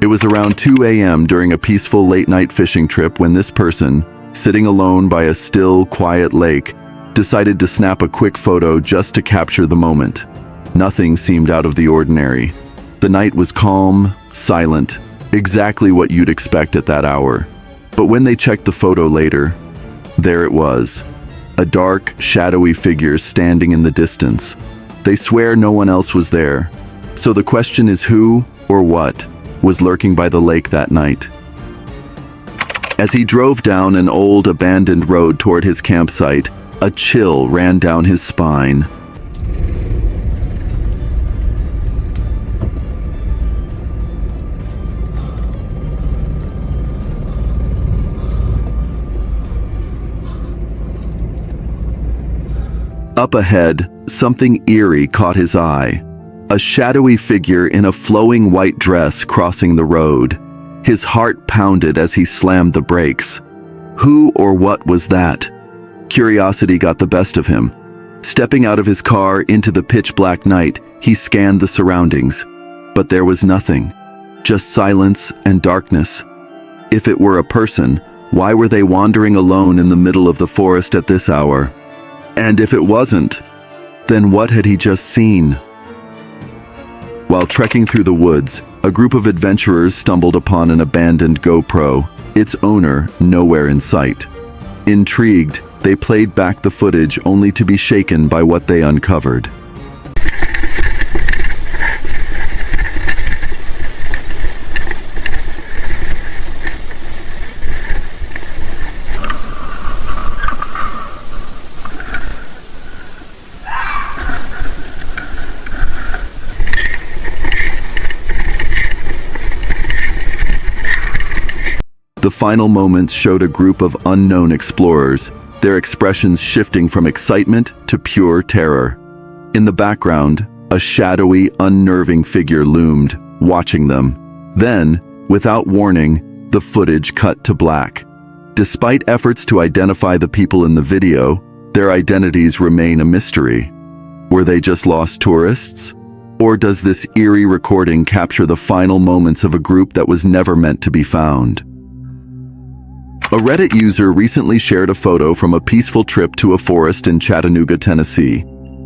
It was around 2 a.m. during a peaceful late-night fishing trip when this person, sitting alone by a still, quiet lake, decided to snap a quick photo just to capture the moment. Nothing seemed out of the ordinary. The night was calm, silent, exactly what you'd expect at that hour. But when they checked the photo later, there it was, a dark, shadowy figure standing in the distance. They swear no one else was there. So the question is who, or what, was lurking by the lake that night. As he drove down an old abandoned road toward his campsite, a chill ran down his spine. Up ahead, something eerie caught his eye. A shadowy figure in a flowing white dress crossing the road. His heart pounded as he slammed the brakes. Who or what was that? Curiosity got the best of him. Stepping out of his car into the pitch-black night, he scanned the surroundings. But there was nothing. Just silence and darkness. If it were a person, why were they wandering alone in the middle of the forest at this hour? And if it wasn't, then what had he just seen? While trekking through the woods, a group of adventurers stumbled upon an abandoned GoPro, its owner nowhere in sight. Intrigued, they played back the footage only to be shaken by what they uncovered. The final moments showed a group of unknown explorers, their expressions shifting from excitement to pure terror. In the background, a shadowy, unnerving figure loomed, watching them. Then, without warning, the footage cut to black. Despite efforts to identify the people in the video, Their identities remain a mystery. Were they just lost tourists? Or does this eerie recording capture the final moments of a group that was never meant to be found? A Reddit user recently shared a photo from a peaceful trip to a forest in Chattanooga, Tennessee,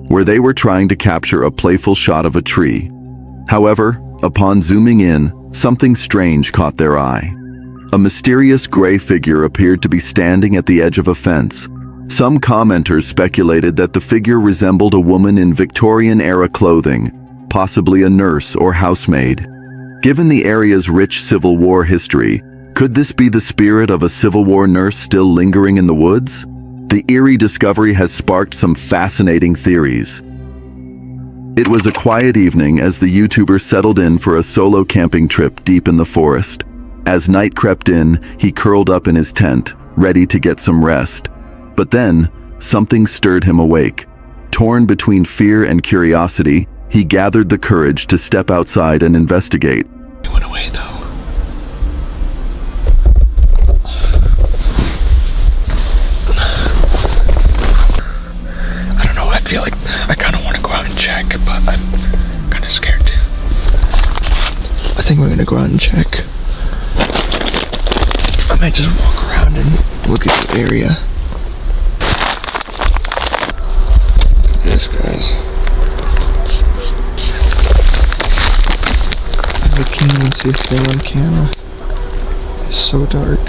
where they were trying to capture a playful shot of a tree. However, upon zooming in, something strange caught their eye. A mysterious gray figure appeared to be standing at the edge of a fence. Some commenters speculated that the figure resembled a woman in Victorian-era clothing, possibly a nurse or housemaid. Given the area's rich Civil War history, could this be the spirit of a Civil War nurse still lingering in the woods? The eerie discovery has sparked some fascinating theories. It was a quiet evening as the YouTuber settled in for a solo camping trip deep in the forest. As night crept in, he curled up in his tent, ready to get some rest. But then, something stirred him awake. Torn between fear and curiosity, he gathered the courage to step outside and investigate. He went away, though. I don't know, I feel like I kind of want to go out and check, but I'm kind of scared too. I think we're gonna go out and check. I might just walk around and look at the area. Look at this, guys. I can't even see a thing on camera. It's so dark.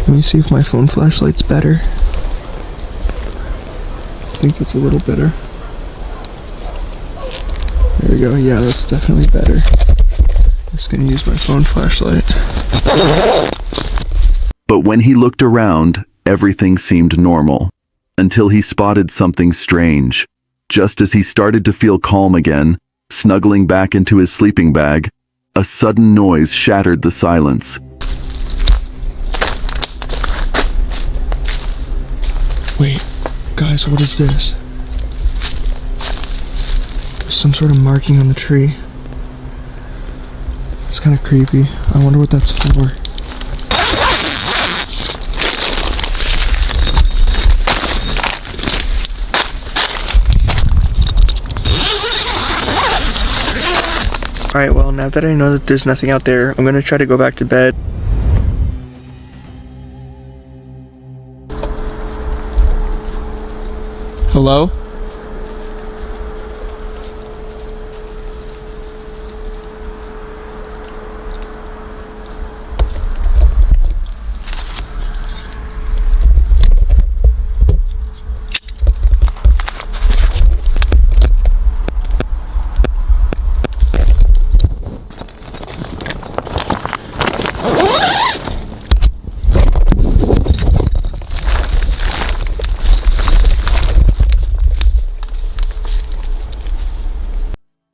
Let me see if my phone flashlight's better. I think it's a little better. There we go. Yeah, that's definitely better. I'm just gonna use my phone flashlight. But when he looked around, everything seemed normal, until he spotted something strange. Just as he started to feel calm again, snuggling back into his sleeping bag, a sudden noise shattered the silence. Wait, guys, what is this? There's some sort of marking on the tree. It's kind of creepy. I wonder what that's for. Alright, well, now that I know that there's nothing out there, I'm gonna try to go back to bed. Hello?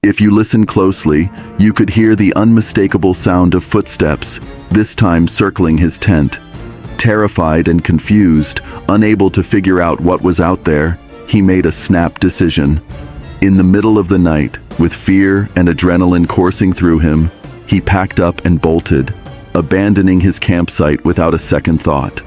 If you listen closely, you could hear the unmistakable sound of footsteps, this time circling his tent. Terrified and confused, unable to figure out what was out there, he made a snap decision. In the middle of the night, with fear and adrenaline coursing through him, he packed up and bolted, abandoning his campsite without a second thought.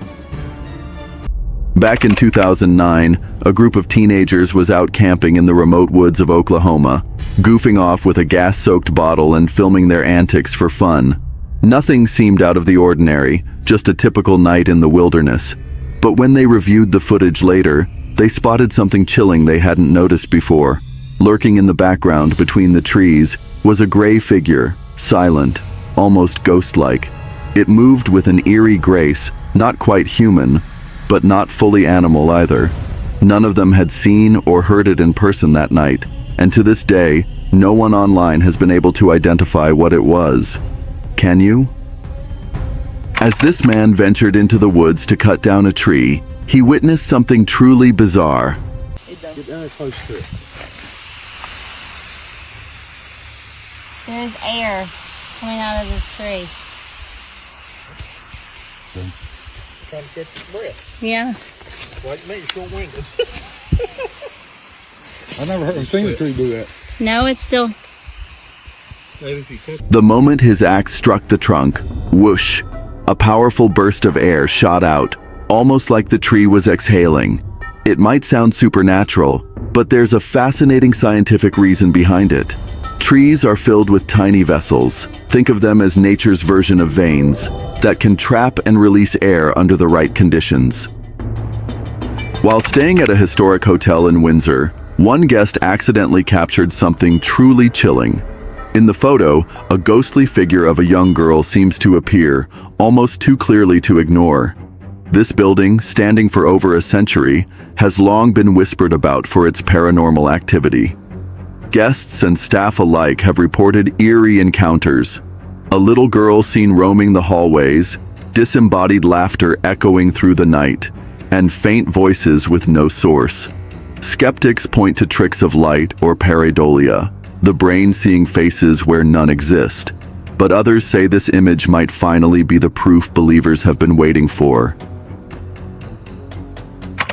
Back in 2009, a group of teenagers was out camping in the remote woods of Oklahoma, goofing off with a gas-soaked bottle and filming their antics for fun. Nothing seemed out of the ordinary, just a typical night in the wilderness. But when they reviewed the footage later, they spotted something chilling they hadn't noticed before. Lurking in the background between the trees was a gray figure, silent, almost ghost-like. It moved with an eerie grace, not quite human, but not fully animal either. None of them had seen or heard it in person that night, and to this day, no one online has been able to identify what it was. Can you? As this man ventured into the woods to cut down a tree, he witnessed something truly bizarre. Get down close to it. There's air coming out of this tree. Trying to catch your breath. Yeah. Like me, short-winded. I never seen a tree do that. No, it's still... The moment his axe struck the trunk, whoosh, a powerful burst of air shot out, almost like the tree was exhaling. It might sound supernatural, but there's a fascinating scientific reason behind it. Trees are filled with tiny vessels. Think of them as nature's version of veins that can trap and release air under the right conditions. While staying at a historic hotel in Windsor, one guest accidentally captured something truly chilling. In the photo, a ghostly figure of a young girl seems to appear, almost too clearly to ignore. This building, standing for over a century, has long been whispered about for its paranormal activity. Guests and staff alike have reported eerie encounters. A little girl seen roaming the hallways, disembodied laughter echoing through the night, and faint voices with no source. Skeptics point to tricks of light or pareidolia, the brain seeing faces where none exist. But others say this image might finally be the proof believers have been waiting for.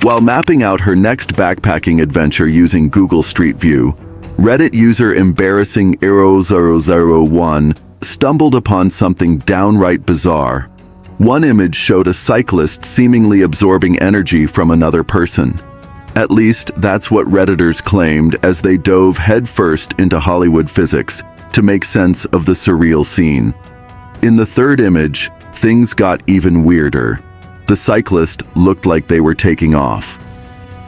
While mapping out her next backpacking adventure using Google Street View, Reddit user Embarrassing 0001 stumbled upon something downright bizarre. One image showed a cyclist seemingly absorbing energy from another person. At least, that's what Redditors claimed as they dove headfirst into Hollywood physics to make sense of the surreal scene. In the third image, things got even weirder. The cyclist looked like they were taking off.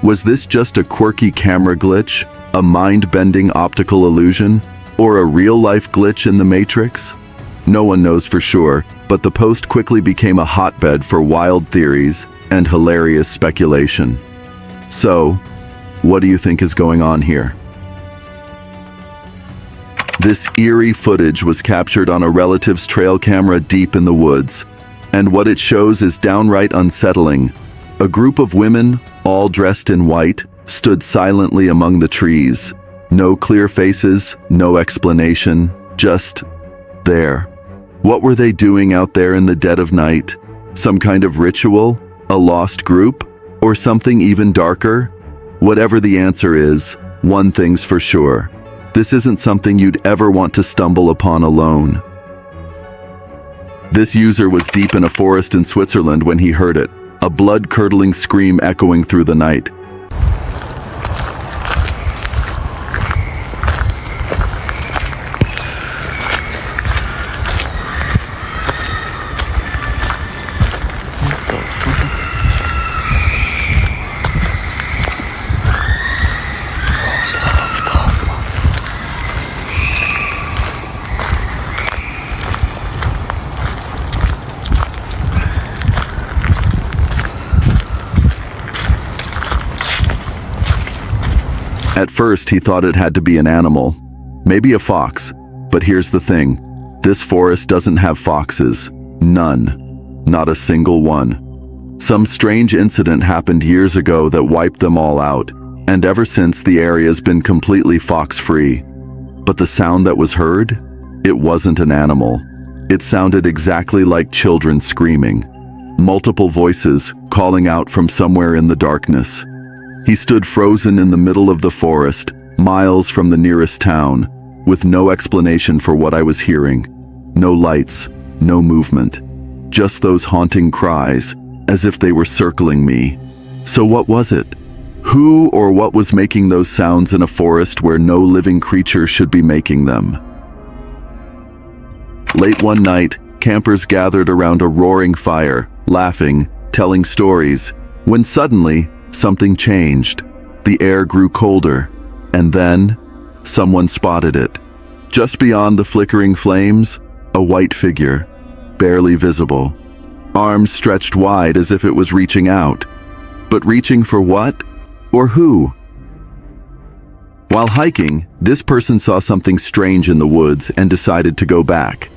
Was this just a quirky camera glitch, a mind-bending optical illusion, or a real-life glitch in the Matrix? No one knows for sure, but the post quickly became a hotbed for wild theories and hilarious speculation. So, what do you think is going on here? This eerie footage was captured on a relative's trail camera deep in the woods, and what it shows is downright unsettling. A group of women, all dressed in white, stood silently among the trees. No clear faces, no explanation, just there. What were they doing out there in the dead of night? Some kind of ritual? A lost group? Or something even darker? Whatever the answer is, one thing's for sure. This isn't something you'd ever want to stumble upon alone. This user was deep in a forest in Switzerland when he heard it, a blood-curdling scream echoing through the night. At first, he thought it had to be an animal, maybe a fox. But here's the thing, this forest doesn't have foxes. None. Not a single one. Some strange incident happened years ago that wiped them all out, and ever since the area's been completely fox-free. But the sound that was heard? It wasn't an animal. It sounded exactly like children screaming. Multiple voices calling out from somewhere in the darkness. He stood frozen in the middle of the forest, miles from the nearest town, with no explanation for what I was hearing. No lights, no movement. Just those haunting cries, as if they were circling me. So what was it? Who or what was making those sounds in a forest where no living creature should be making them? Late one night, campers gathered around a roaring fire, laughing, telling stories, when suddenly, something changed. The air grew colder, and then someone spotted it. Just beyond the flickering flames, a white figure, barely visible. Arms stretched wide as if it was reaching out. But reaching for what? Or who? While hiking, this person saw something strange in the woods and decided to go back.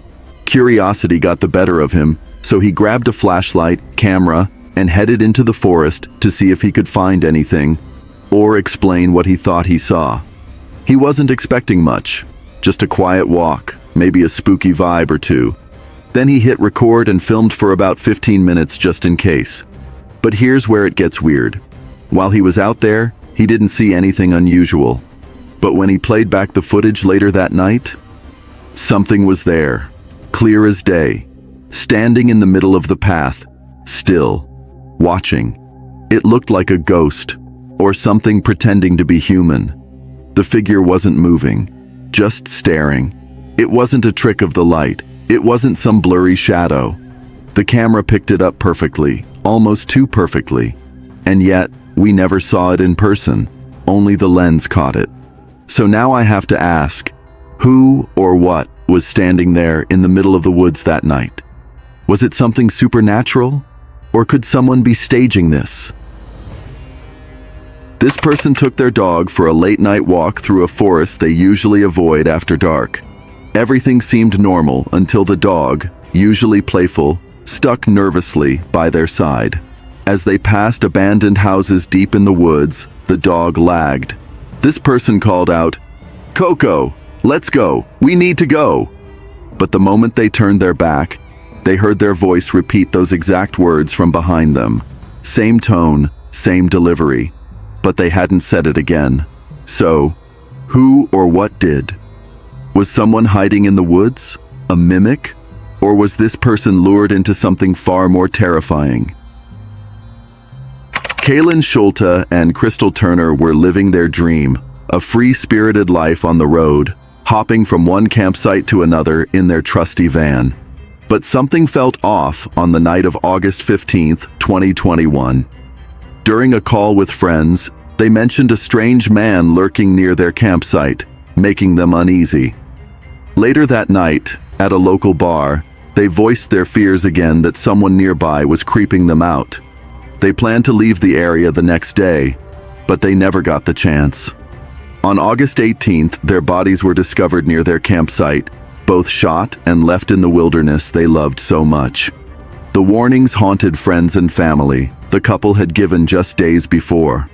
Curiosity got the better of him, so he grabbed a flashlight, camera, and headed into the forest to see if he could find anything, or explain what he thought he saw. He wasn't expecting much, just a quiet walk, maybe a spooky vibe or two. Then he hit record and filmed for about 15 minutes just in case. But here's where it gets weird. While he was out there, he didn't see anything unusual. But when he played back the footage later that night, something was there, clear as day, standing in the middle of the path, still, watching. It looked like a ghost, or something pretending to be human. The figure wasn't moving, just staring. It wasn't a trick of the light. It wasn't some blurry shadow. The camera picked it up perfectly, almost too perfectly. And yet, we never saw it in person. Only the lens caught it. So now I have to ask, who or what was standing there in the middle of the woods that night? Was it something supernatural? Or could someone be staging this? This person took their dog for a late-night walk through a forest they usually avoid after dark. Everything seemed normal until the dog, usually playful, stuck nervously by their side. As they passed abandoned houses deep in the woods, the dog lagged. This person called out, "Coco, let's go, we need to go." But the moment they turned their back, they heard their voice repeat those exact words from behind them. Same tone, same delivery, but they hadn't said it again. So, who or what did? Was someone hiding in the woods? A mimic? Or was this person lured into something far more terrifying? Kaylin Schulte and Crystal Turner were living their dream, a free-spirited life on the road, hopping from one campsite to another in their trusty van. But something felt off on the night of August 15th, 2021. During a call with friends, they mentioned a strange man lurking near their campsite, making them uneasy. Later that night, at a local bar, they voiced their fears again that someone nearby was creeping them out. They planned to leave the area the next day, but they never got the chance. On August 18th, their bodies were discovered near their campsite, both shot and left in the wilderness they loved so much. The warnings haunted friends and family the couple had given just days before.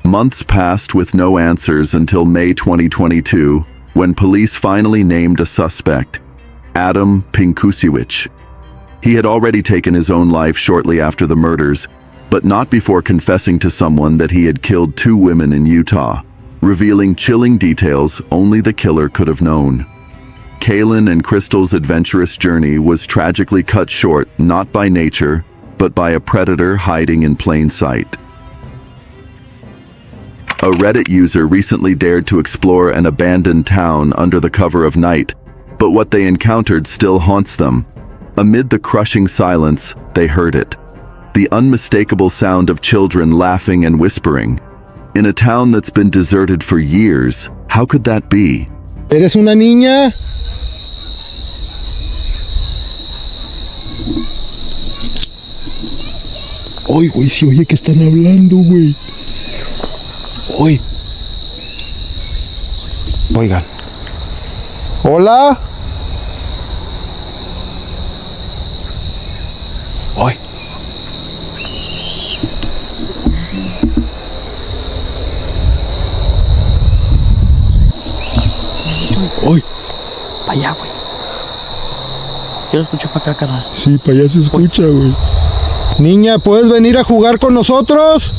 Months passed with no answers until May 2022, when police finally named a suspect, Adam Pinkusiewicz. He had already taken his own life shortly after the murders, but not before confessing to someone that he had killed 2 women in Utah, revealing chilling details only the killer could have known. Kaylin and Crystal's adventurous journey was tragically cut short not by nature, but by a predator hiding in plain sight. A Reddit user recently dared to explore an abandoned town under the cover of night, but what they encountered still haunts them. Amid the crushing silence, they heard it. The unmistakable sound of children laughing and whispering. In a town that's been deserted for years, how could that be? ¿Eres una niña? Oye, güey, sí, oye que están hablando, güey. Oye. Oigan. Hola. Oye. Oye. Para allá, güey. Yo lo escucho para acá, carnal. Sí, para allá se escucha, güey. Niña, ¿puedes venir a jugar con nosotros?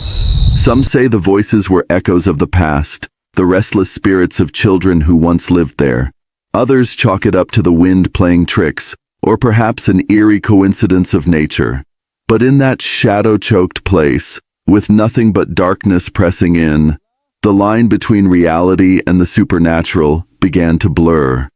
Some say the voices were echoes of the past, the restless spirits of children who once lived there. Others chalk it up to the wind playing tricks, or perhaps an eerie coincidence of nature. But in that shadow-choked place, with nothing but darkness pressing in, the line between reality and the supernatural began to blur.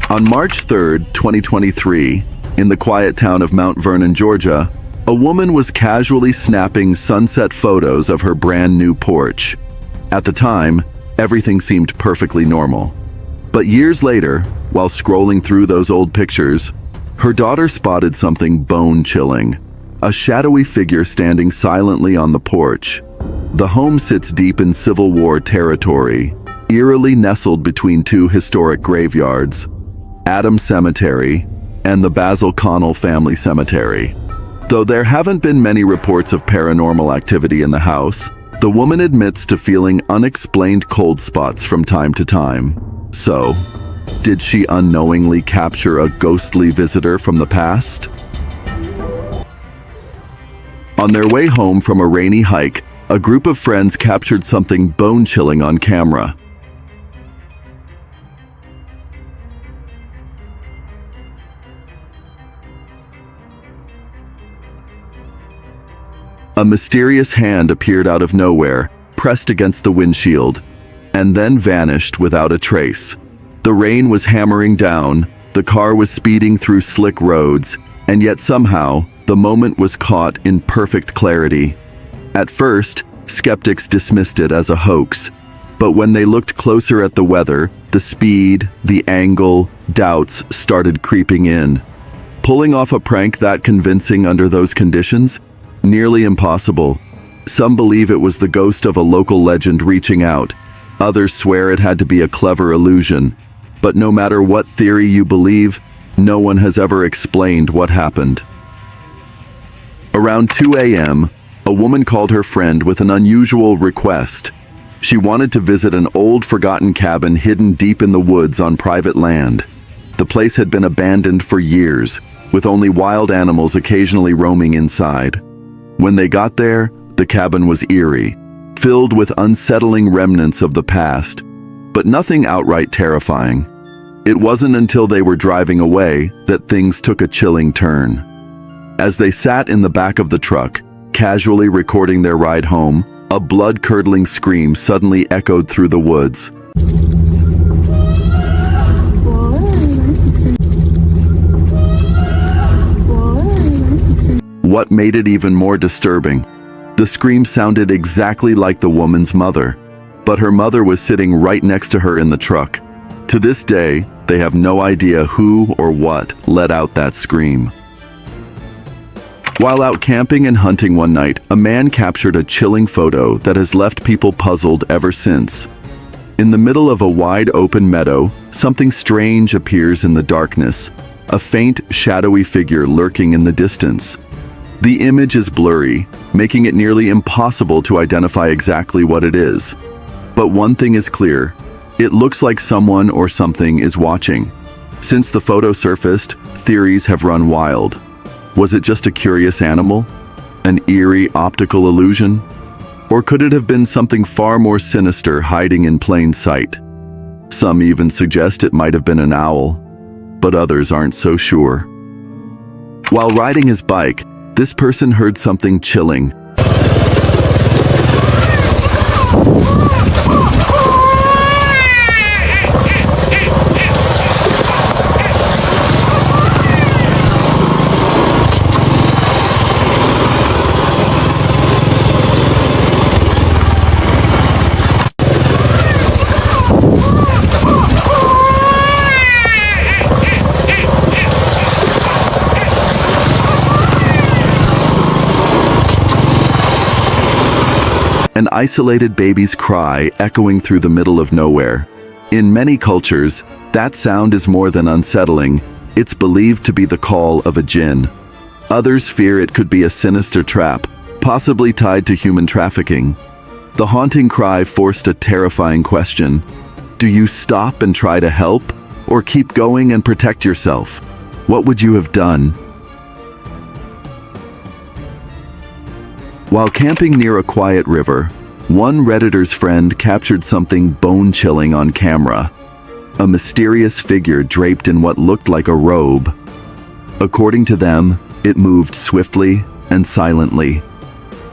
On March 3rd, 2023, in the quiet town of Mount Vernon, Georgia, a woman was casually snapping sunset photos of her brand new porch. At the time, everything seemed perfectly normal. But years later, while scrolling through those old pictures, her daughter spotted something bone-chilling, a shadowy figure standing silently on the porch. The home sits deep in Civil War territory, eerily nestled between 2 historic graveyards, Adams Cemetery and the Basil Connell Family Cemetery. Though there haven't been many reports of paranormal activity in the house, the woman admits to feeling unexplained cold spots from time to time. So, did she unknowingly capture a ghostly visitor from the past? On their way home from a rainy hike, a group of friends captured something bone-chilling on camera. A mysterious hand appeared out of nowhere, pressed against the windshield, and then vanished without a trace. The rain was hammering down, the car was speeding through slick roads, and yet somehow, the moment was caught in perfect clarity. At first, skeptics dismissed it as a hoax, but when they looked closer at the weather, the speed, the angle, doubts started creeping in. Pulling off a prank that convincing under those conditions? Nearly impossible. Some believe it was the ghost of a local legend reaching out. Others swear it had to be a clever illusion. But no matter what theory you believe, no one has ever explained what happened. Around 2 a.m., a woman called her friend with an unusual request. She wanted to visit an old forgotten cabin hidden deep in the woods on private land. The place had been abandoned for years, with only wild animals occasionally roaming inside. When they got there, the cabin was eerie, filled with unsettling remnants of the past, but nothing outright terrifying. It wasn't until they were driving away that things took a chilling turn. As they sat in the back of the truck, casually recording their ride home, a blood-curdling scream suddenly echoed through the woods. What made it even more disturbing? The scream sounded exactly like the woman's mother, but her mother was sitting right next to her in the truck. To this day, they have no idea who or what let out that scream. While out camping and hunting one night, a man captured a chilling photo that has left people puzzled ever since. In the middle of a wide open meadow, something strange appears in the darkness, a faint, shadowy figure lurking in the distance. The image is blurry, making it nearly impossible to identify exactly what it is. But one thing is clear, it looks like someone or something is watching. Since the photo surfaced, theories have run wild. Was it just a curious animal? An eerie optical illusion? Or could it have been something far more sinister hiding in plain sight? Some even suggest it might have been an owl, but others aren't so sure. While riding his bike, this person heard something chilling. An isolated baby's cry echoing through the middle of nowhere. In many cultures, that sound is more than unsettling. It's believed to be the call of a jinn. Others fear it could be a sinister trap, possibly tied to human trafficking. The haunting cry forced a terrifying question. Do you stop and try to help, or keep going and protect yourself? What would you have done? While camping near a quiet river, one Redditor's friend captured something bone-chilling on camera. A mysterious figure draped in what looked like a robe. According to them, it moved swiftly and silently.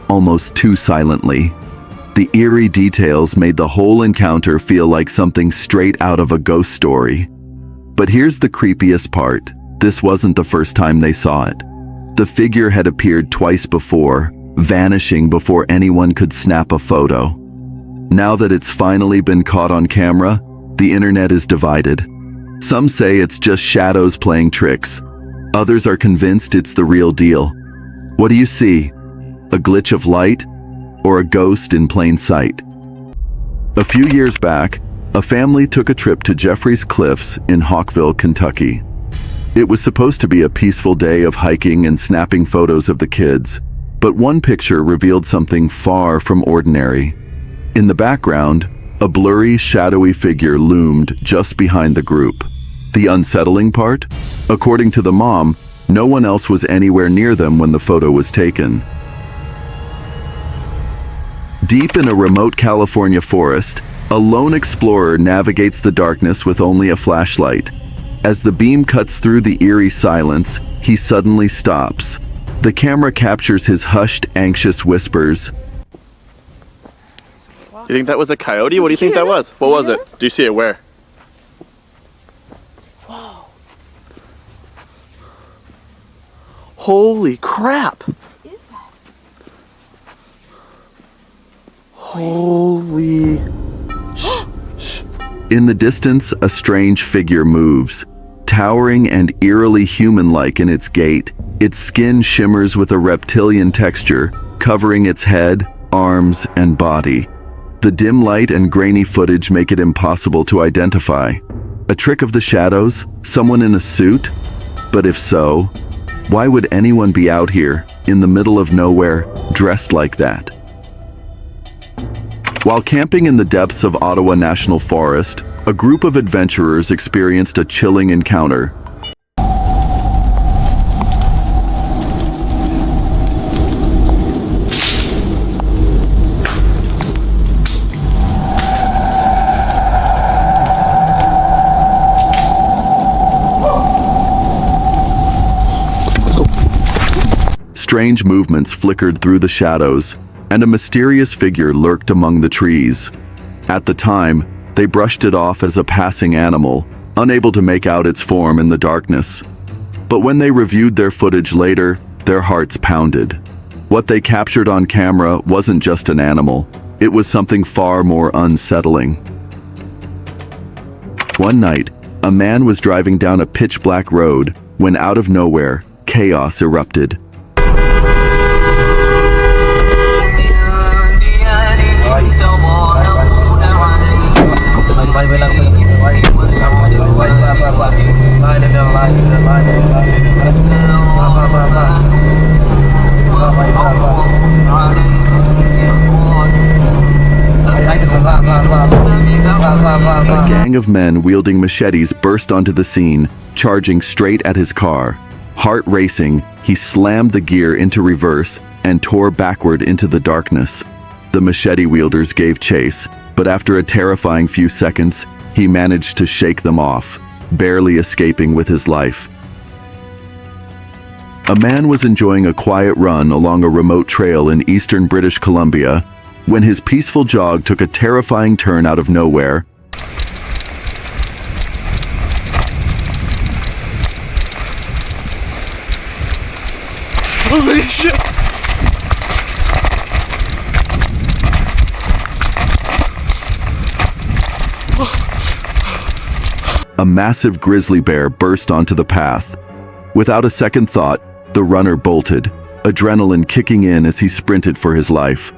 Almost too silently. The eerie details made the whole encounter feel like something straight out of a ghost story. But here's the creepiest part. This wasn't the first time they saw it. The figure had appeared twice before, vanishing before anyone could snap a photo. Now that it's finally been caught on camera, the internet is divided. Some say it's just shadows playing tricks. Others are convinced it's the real deal. What do you see? A glitch of light? Or a ghost in plain sight? A few years back, a family took a trip to Jeffrey's Cliffs in Hawkville, Kentucky. It was supposed to be a peaceful day of hiking and snapping photos of the kids. But one picture revealed something far from ordinary. In the background, a blurry, shadowy figure loomed just behind the group. The unsettling part? According to the mom, no one else was anywhere near them when the photo was taken. Deep in a remote California forest, a lone explorer navigates the darkness with only a flashlight. As the beam cuts through the eerie silence, he suddenly stops. The camera captures his hushed, anxious whispers. You think that was a coyote? What do you think that was? What was it? Do you see it? Where? Whoa. Holy crap! What is that? Holy... In the distance, a strange figure moves, towering and eerily human-like in its gait. Its skin shimmers with a reptilian texture, covering its head, arms, and body. The dim light and grainy footage make it impossible to identify. A trick of the shadows? Someone in a suit? But if so, why would anyone be out here, in the middle of nowhere, dressed like that? While camping in the depths of Ottawa National Forest, a group of adventurers experienced a chilling encounter. Strange movements flickered through the shadows, and a mysterious figure lurked among the trees. At the time, they brushed it off as a passing animal, unable to make out its form in the darkness. But when they reviewed their footage later, their hearts pounded. What they captured on camera wasn't just an animal, it was something far more unsettling. One night, a man was driving down a pitch-black road when out of nowhere, chaos erupted. A gang of men wielding machetes burst onto the scene, charging straight at his car. Heart racing, he slammed the gear into reverse and tore backward into the darkness. The machete wielders gave chase, but after a terrifying few seconds, he managed to shake them off, barely escaping with his life. A man was enjoying a quiet run along a remote trail in eastern British Columbia when his peaceful jog took a terrifying turn out of nowhere. Holy shit! A massive grizzly bear burst onto the path. Without a second thought, the runner bolted, adrenaline kicking in as he sprinted for his life.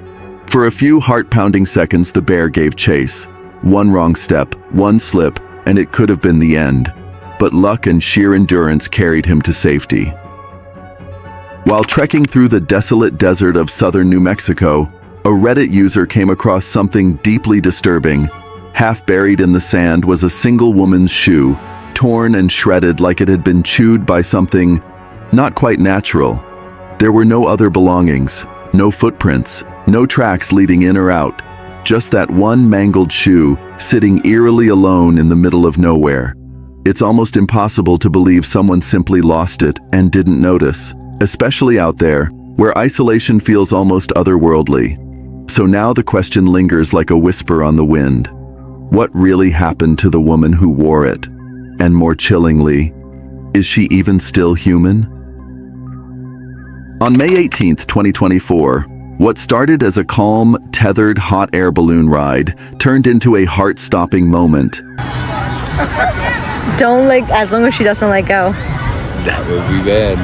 For a few heart-pounding seconds, the bear gave chase. One wrong step, one slip, and it could have been the end. But luck and sheer endurance carried him to safety. While trekking through the desolate desert of southern New Mexico, a Reddit user came across something deeply disturbing. Half buried in the sand was a single woman's shoe, torn and shredded like it had been chewed by something not quite natural. There were no other belongings, no footprints, no tracks leading in or out, just that one mangled shoe sitting eerily alone in the middle of nowhere. It's almost impossible to believe someone simply lost it and didn't notice, especially out there, where isolation feels almost otherworldly. So now the question lingers like a whisper on the wind. What really happened to the woman who wore it? And more chillingly, is she even still human? On May 18th, 2024, what started as a calm, tethered hot air balloon ride turned into a heart-stopping moment. Don't as long as she doesn't let go. That would be bad.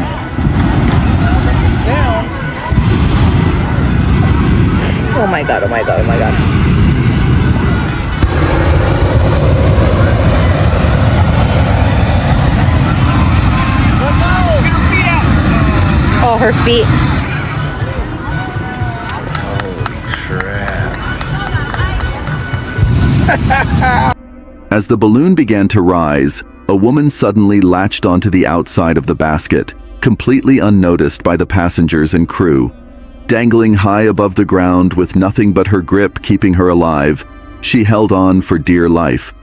Oh my god, oh my god, oh my god. Oh, her feet. As the balloon began to rise, a woman suddenly latched onto the outside of the basket, completely unnoticed by the passengers and crew. Dangling high above the ground with nothing but her grip keeping her alive, she held on for dear life.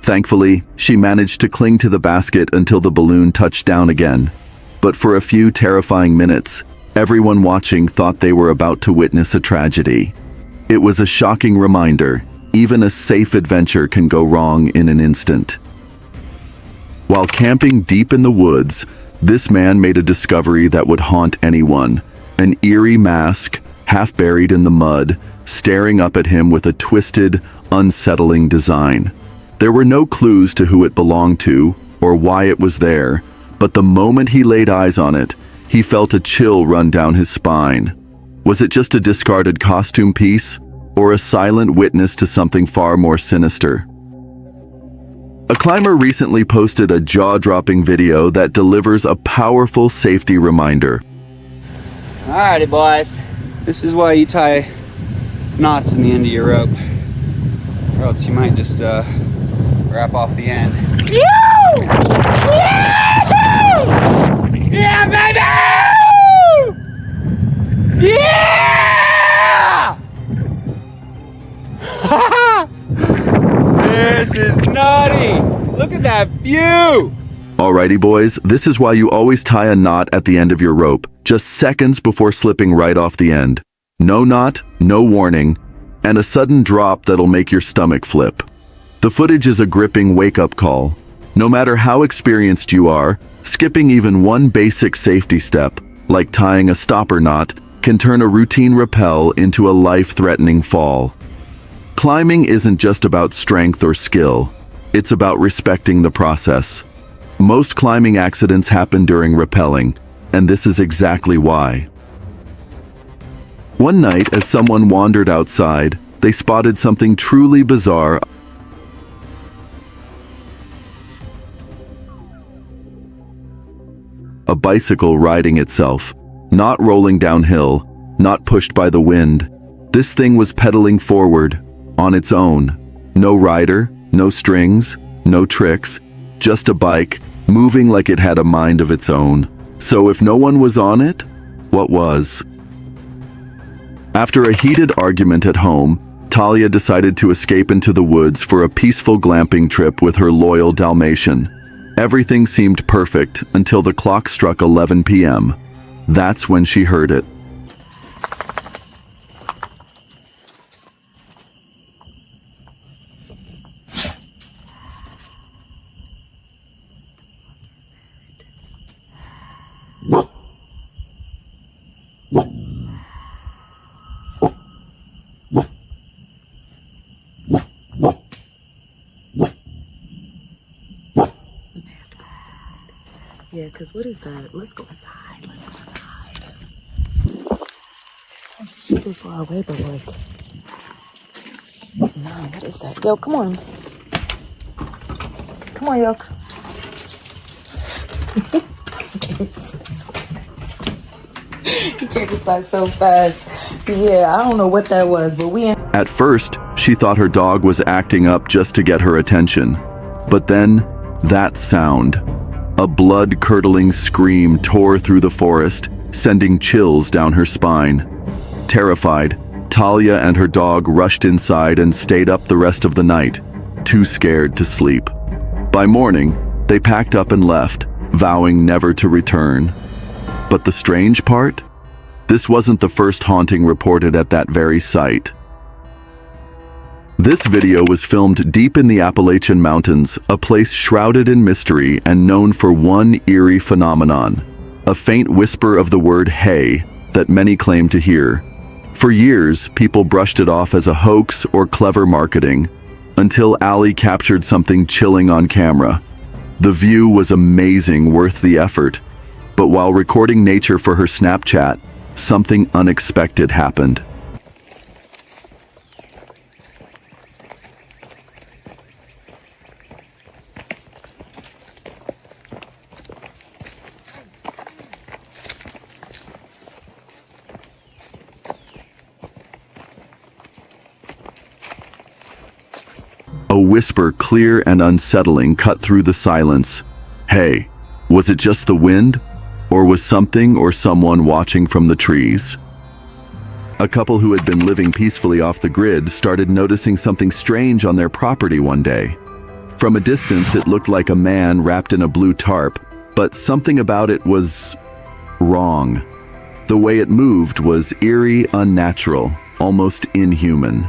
Thankfully, she managed to cling to the basket until the balloon touched down again. But for a few terrifying minutes, Everyone watching thought they were about to witness a tragedy. It was a shocking reminder, even a safe adventure can go wrong in an instant. While camping deep in the woods, this man made a discovery that would haunt anyone. An eerie mask, half buried in the mud, staring up at him with a twisted, unsettling design. There were no clues to who it belonged to or why it was there, but the moment he laid eyes on it, he felt a chill run down his spine. Was it just a discarded costume piece, or a silent witness to something far more sinister? A climber recently posted a jaw-dropping video that delivers a powerful safety reminder. Alrighty, boys. This is why you tie knots in the end of your rope, or else you might just wrap off the end. Yeah, baby! Yeah! This is nutty! Look at that view! Alrighty, boys, this is why you always tie a knot at the end of your rope, just seconds before slipping right off the end. No knot, no warning, and a sudden drop that'll make your stomach flip. The footage is a gripping wake-up call. No matter how experienced you are, skipping even one basic safety step, like tying a stopper knot, can turn a routine rappel into a life-threatening fall. Climbing isn't just about strength or skill. It's about respecting the process. Most climbing accidents happen during rappelling, and this is exactly why. One night, as someone wandered outside, they spotted something truly bizarre. A bicycle riding itself, not rolling downhill, not pushed by the wind. This thing was pedaling forward, on its own. No rider, no strings, no tricks, just a bike, moving like it had a mind of its own. So if no one was on it, what was? After a heated argument at home, Talia decided to escape into the woods for a peaceful glamping trip with her loyal Dalmatian. Everything seemed perfect until the clock struck 11 p.m. That's when she heard it. Yeah, because what is that? Let's go inside. Let's go inside. It sounds super far away, but like... No, what is that? Yo, come on. Come on, yo. He came inside so fast. Yeah, I don't know what that was, but we... At first, she thought her dog was acting up just to get her attention. But then, that sound... A blood-curdling scream tore through the forest, sending chills down her spine. Terrified, Talia and her dog rushed inside and stayed up the rest of the night, too scared to sleep. By morning, they packed up and left, vowing never to return. But the strange part? This wasn't the first haunting reported at that very site. This video was filmed deep in the Appalachian Mountains, a place shrouded in mystery and known for one eerie phenomenon, a faint whisper of the word "hey" that many claim to hear. For years, people brushed it off as a hoax or clever marketing, until Allie captured something chilling on camera. The view was amazing, worth the effort. But while recording nature for her Snapchat, something unexpected happened. A whisper, clear and unsettling, cut through the silence. Hey, was it just the wind? Or was something or someone watching from the trees? A couple who had been living peacefully off the grid started noticing something strange on their property one day. From a distance, it looked like a man wrapped in a blue tarp, but something about it was wrong. The way it moved was eerie, unnatural, almost inhuman.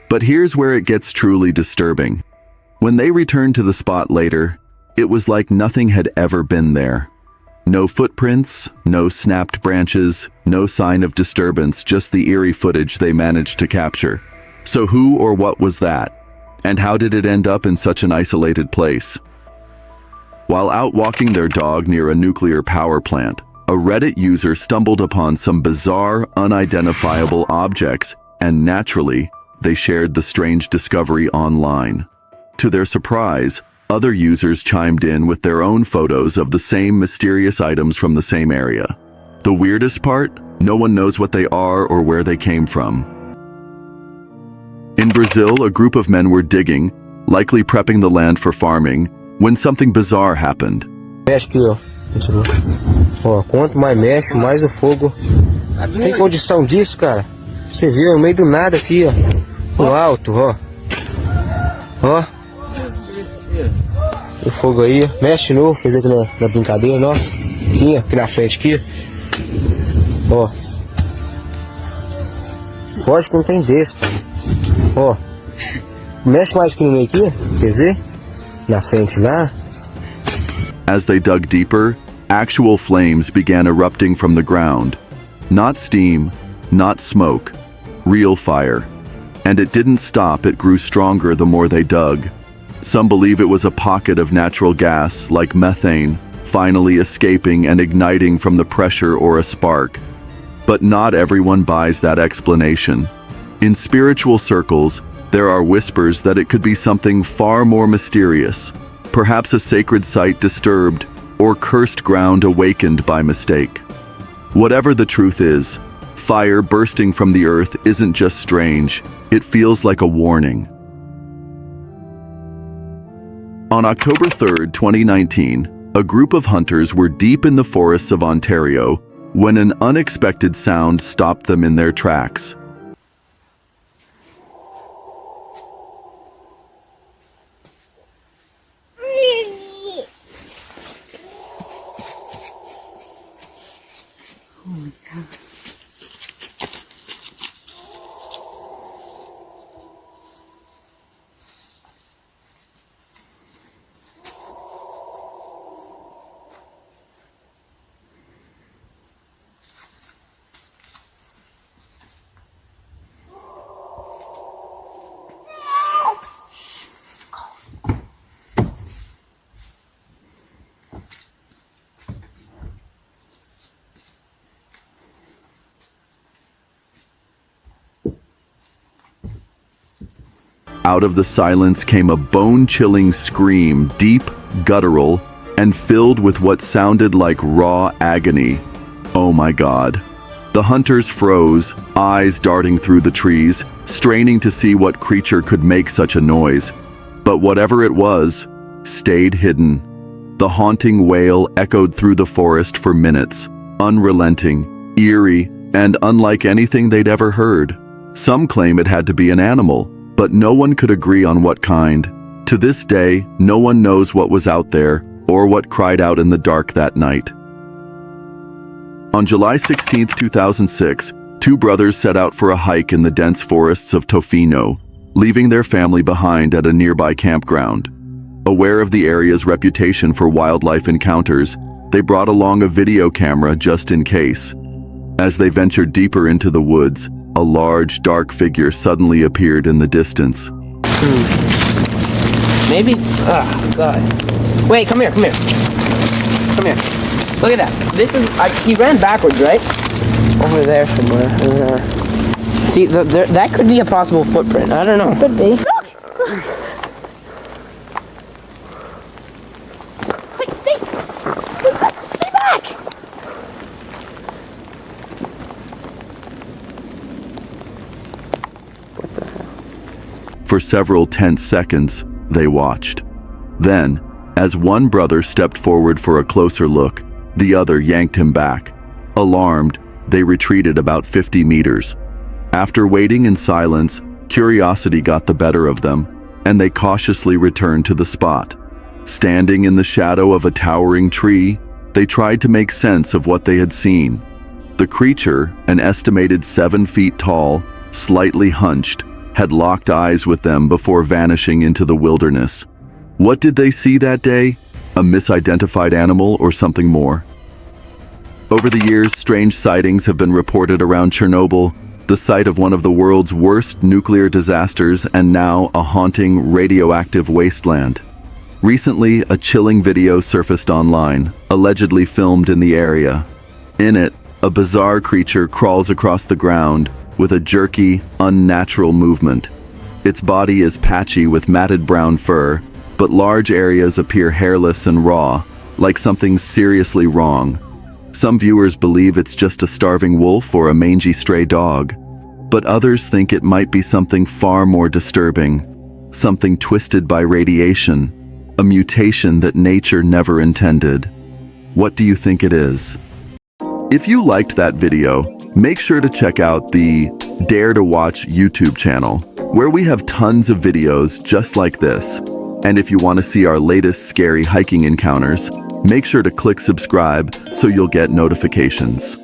But here's where it gets truly disturbing. When they returned to the spot later, it was like nothing had ever been there. No footprints, no snapped branches, no sign of disturbance, just the eerie footage they managed to capture. So who or what was that? And how did it end up in such an isolated place? While out walking their dog near a nuclear power plant, a Reddit user stumbled upon some bizarre, unidentifiable objects, and naturally, they shared the strange discovery online. To their surprise, other users chimed in with their own photos of the same mysterious items from the same area. The weirdest part? No one knows what they are or where they came from. In Brazil, a group of men were digging, likely prepping the land for farming, when something bizarre happened. Mexe aqui, ó. Ó, quanto mais mexe, mais o fogo. Tem condição disso, cara? Você viu, no meio do nada aqui, ó. No alto, ó. Ó. O fogo aí, ó. Mexe de novo, fez aqui na brincadeira, nossa. Aqui, ó, aqui na frente, aqui. Ó. Lógico que não tem desse, cara. Ó. Mexe mais aqui no meio aqui, quer ver? Na frente lá. As they dug deeper, actual flames began erupting from the ground. Not steam, not smoke, real fire. And it didn't stop, it grew stronger the more they dug. Some believe it was a pocket of natural gas, like methane, finally escaping and igniting from the pressure or a spark. But not everyone buys that explanation. In spiritual circles, there are whispers that it could be something far more mysterious, perhaps a sacred site disturbed or cursed ground awakened by mistake. Whatever the truth is, fire bursting from the earth isn't just strange, it feels like a warning. On October 3rd, 2019, a group of hunters were deep in the forests of Ontario when an unexpected sound stopped them in their tracks. Oh my God. Out of the silence came a bone-chilling scream, deep, guttural, and filled with what sounded like raw agony. Oh my God. The hunters froze, eyes darting through the trees, straining to see what creature could make such a noise. But whatever it was, stayed hidden. The haunting wail echoed through the forest for minutes, unrelenting, eerie, and unlike anything they'd ever heard. Some claim it had to be an animal, but no one could agree on what kind. To this day, no one knows what was out there or what cried out in the dark that night. On July 16, 2006, two brothers set out for a hike in the dense forests of Tofino, leaving their family behind at a nearby campground. Aware of the area's reputation for wildlife encounters, they brought along a video camera just in case. As they ventured deeper into the woods, a large, dark figure suddenly appeared in the distance. Maybe? Oh, God. Wait, come here, come here. Come here. Look at that. This is, he ran backwards, right? Over there somewhere. See, that could be a possible footprint. I don't know. Could be. Wait, stay back! For several tense seconds, they watched. Then, as one brother stepped forward for a closer look, the other yanked him back. Alarmed, they retreated about 50 meters. After waiting in silence, curiosity got the better of them, and they cautiously returned to the spot. Standing in the shadow of a towering tree, they tried to make sense of what they had seen. The creature, an estimated 7 feet tall, slightly hunched, had locked eyes with them before vanishing into the wilderness. What did they see that day? A misidentified animal or something more? Over the years, strange sightings have been reported around Chernobyl, the site of one of the world's worst nuclear disasters and now a haunting radioactive wasteland. Recently, a chilling video surfaced online, allegedly filmed in the area. In it, a bizarre creature crawls across the ground with a jerky, unnatural movement. Its body is patchy with matted brown fur, but large areas appear hairless and raw, like something's seriously wrong. Some viewers believe it's just a starving wolf or a mangy stray dog, but others think it might be something far more disturbing, something twisted by radiation, a mutation that nature never intended. What do you think it is? If you liked that video, make sure to check out the Dare to Watch YouTube channel, where we have tons of videos just like this. And if you want to see our latest scary hiking encounters, make sure to click subscribe so you'll get notifications.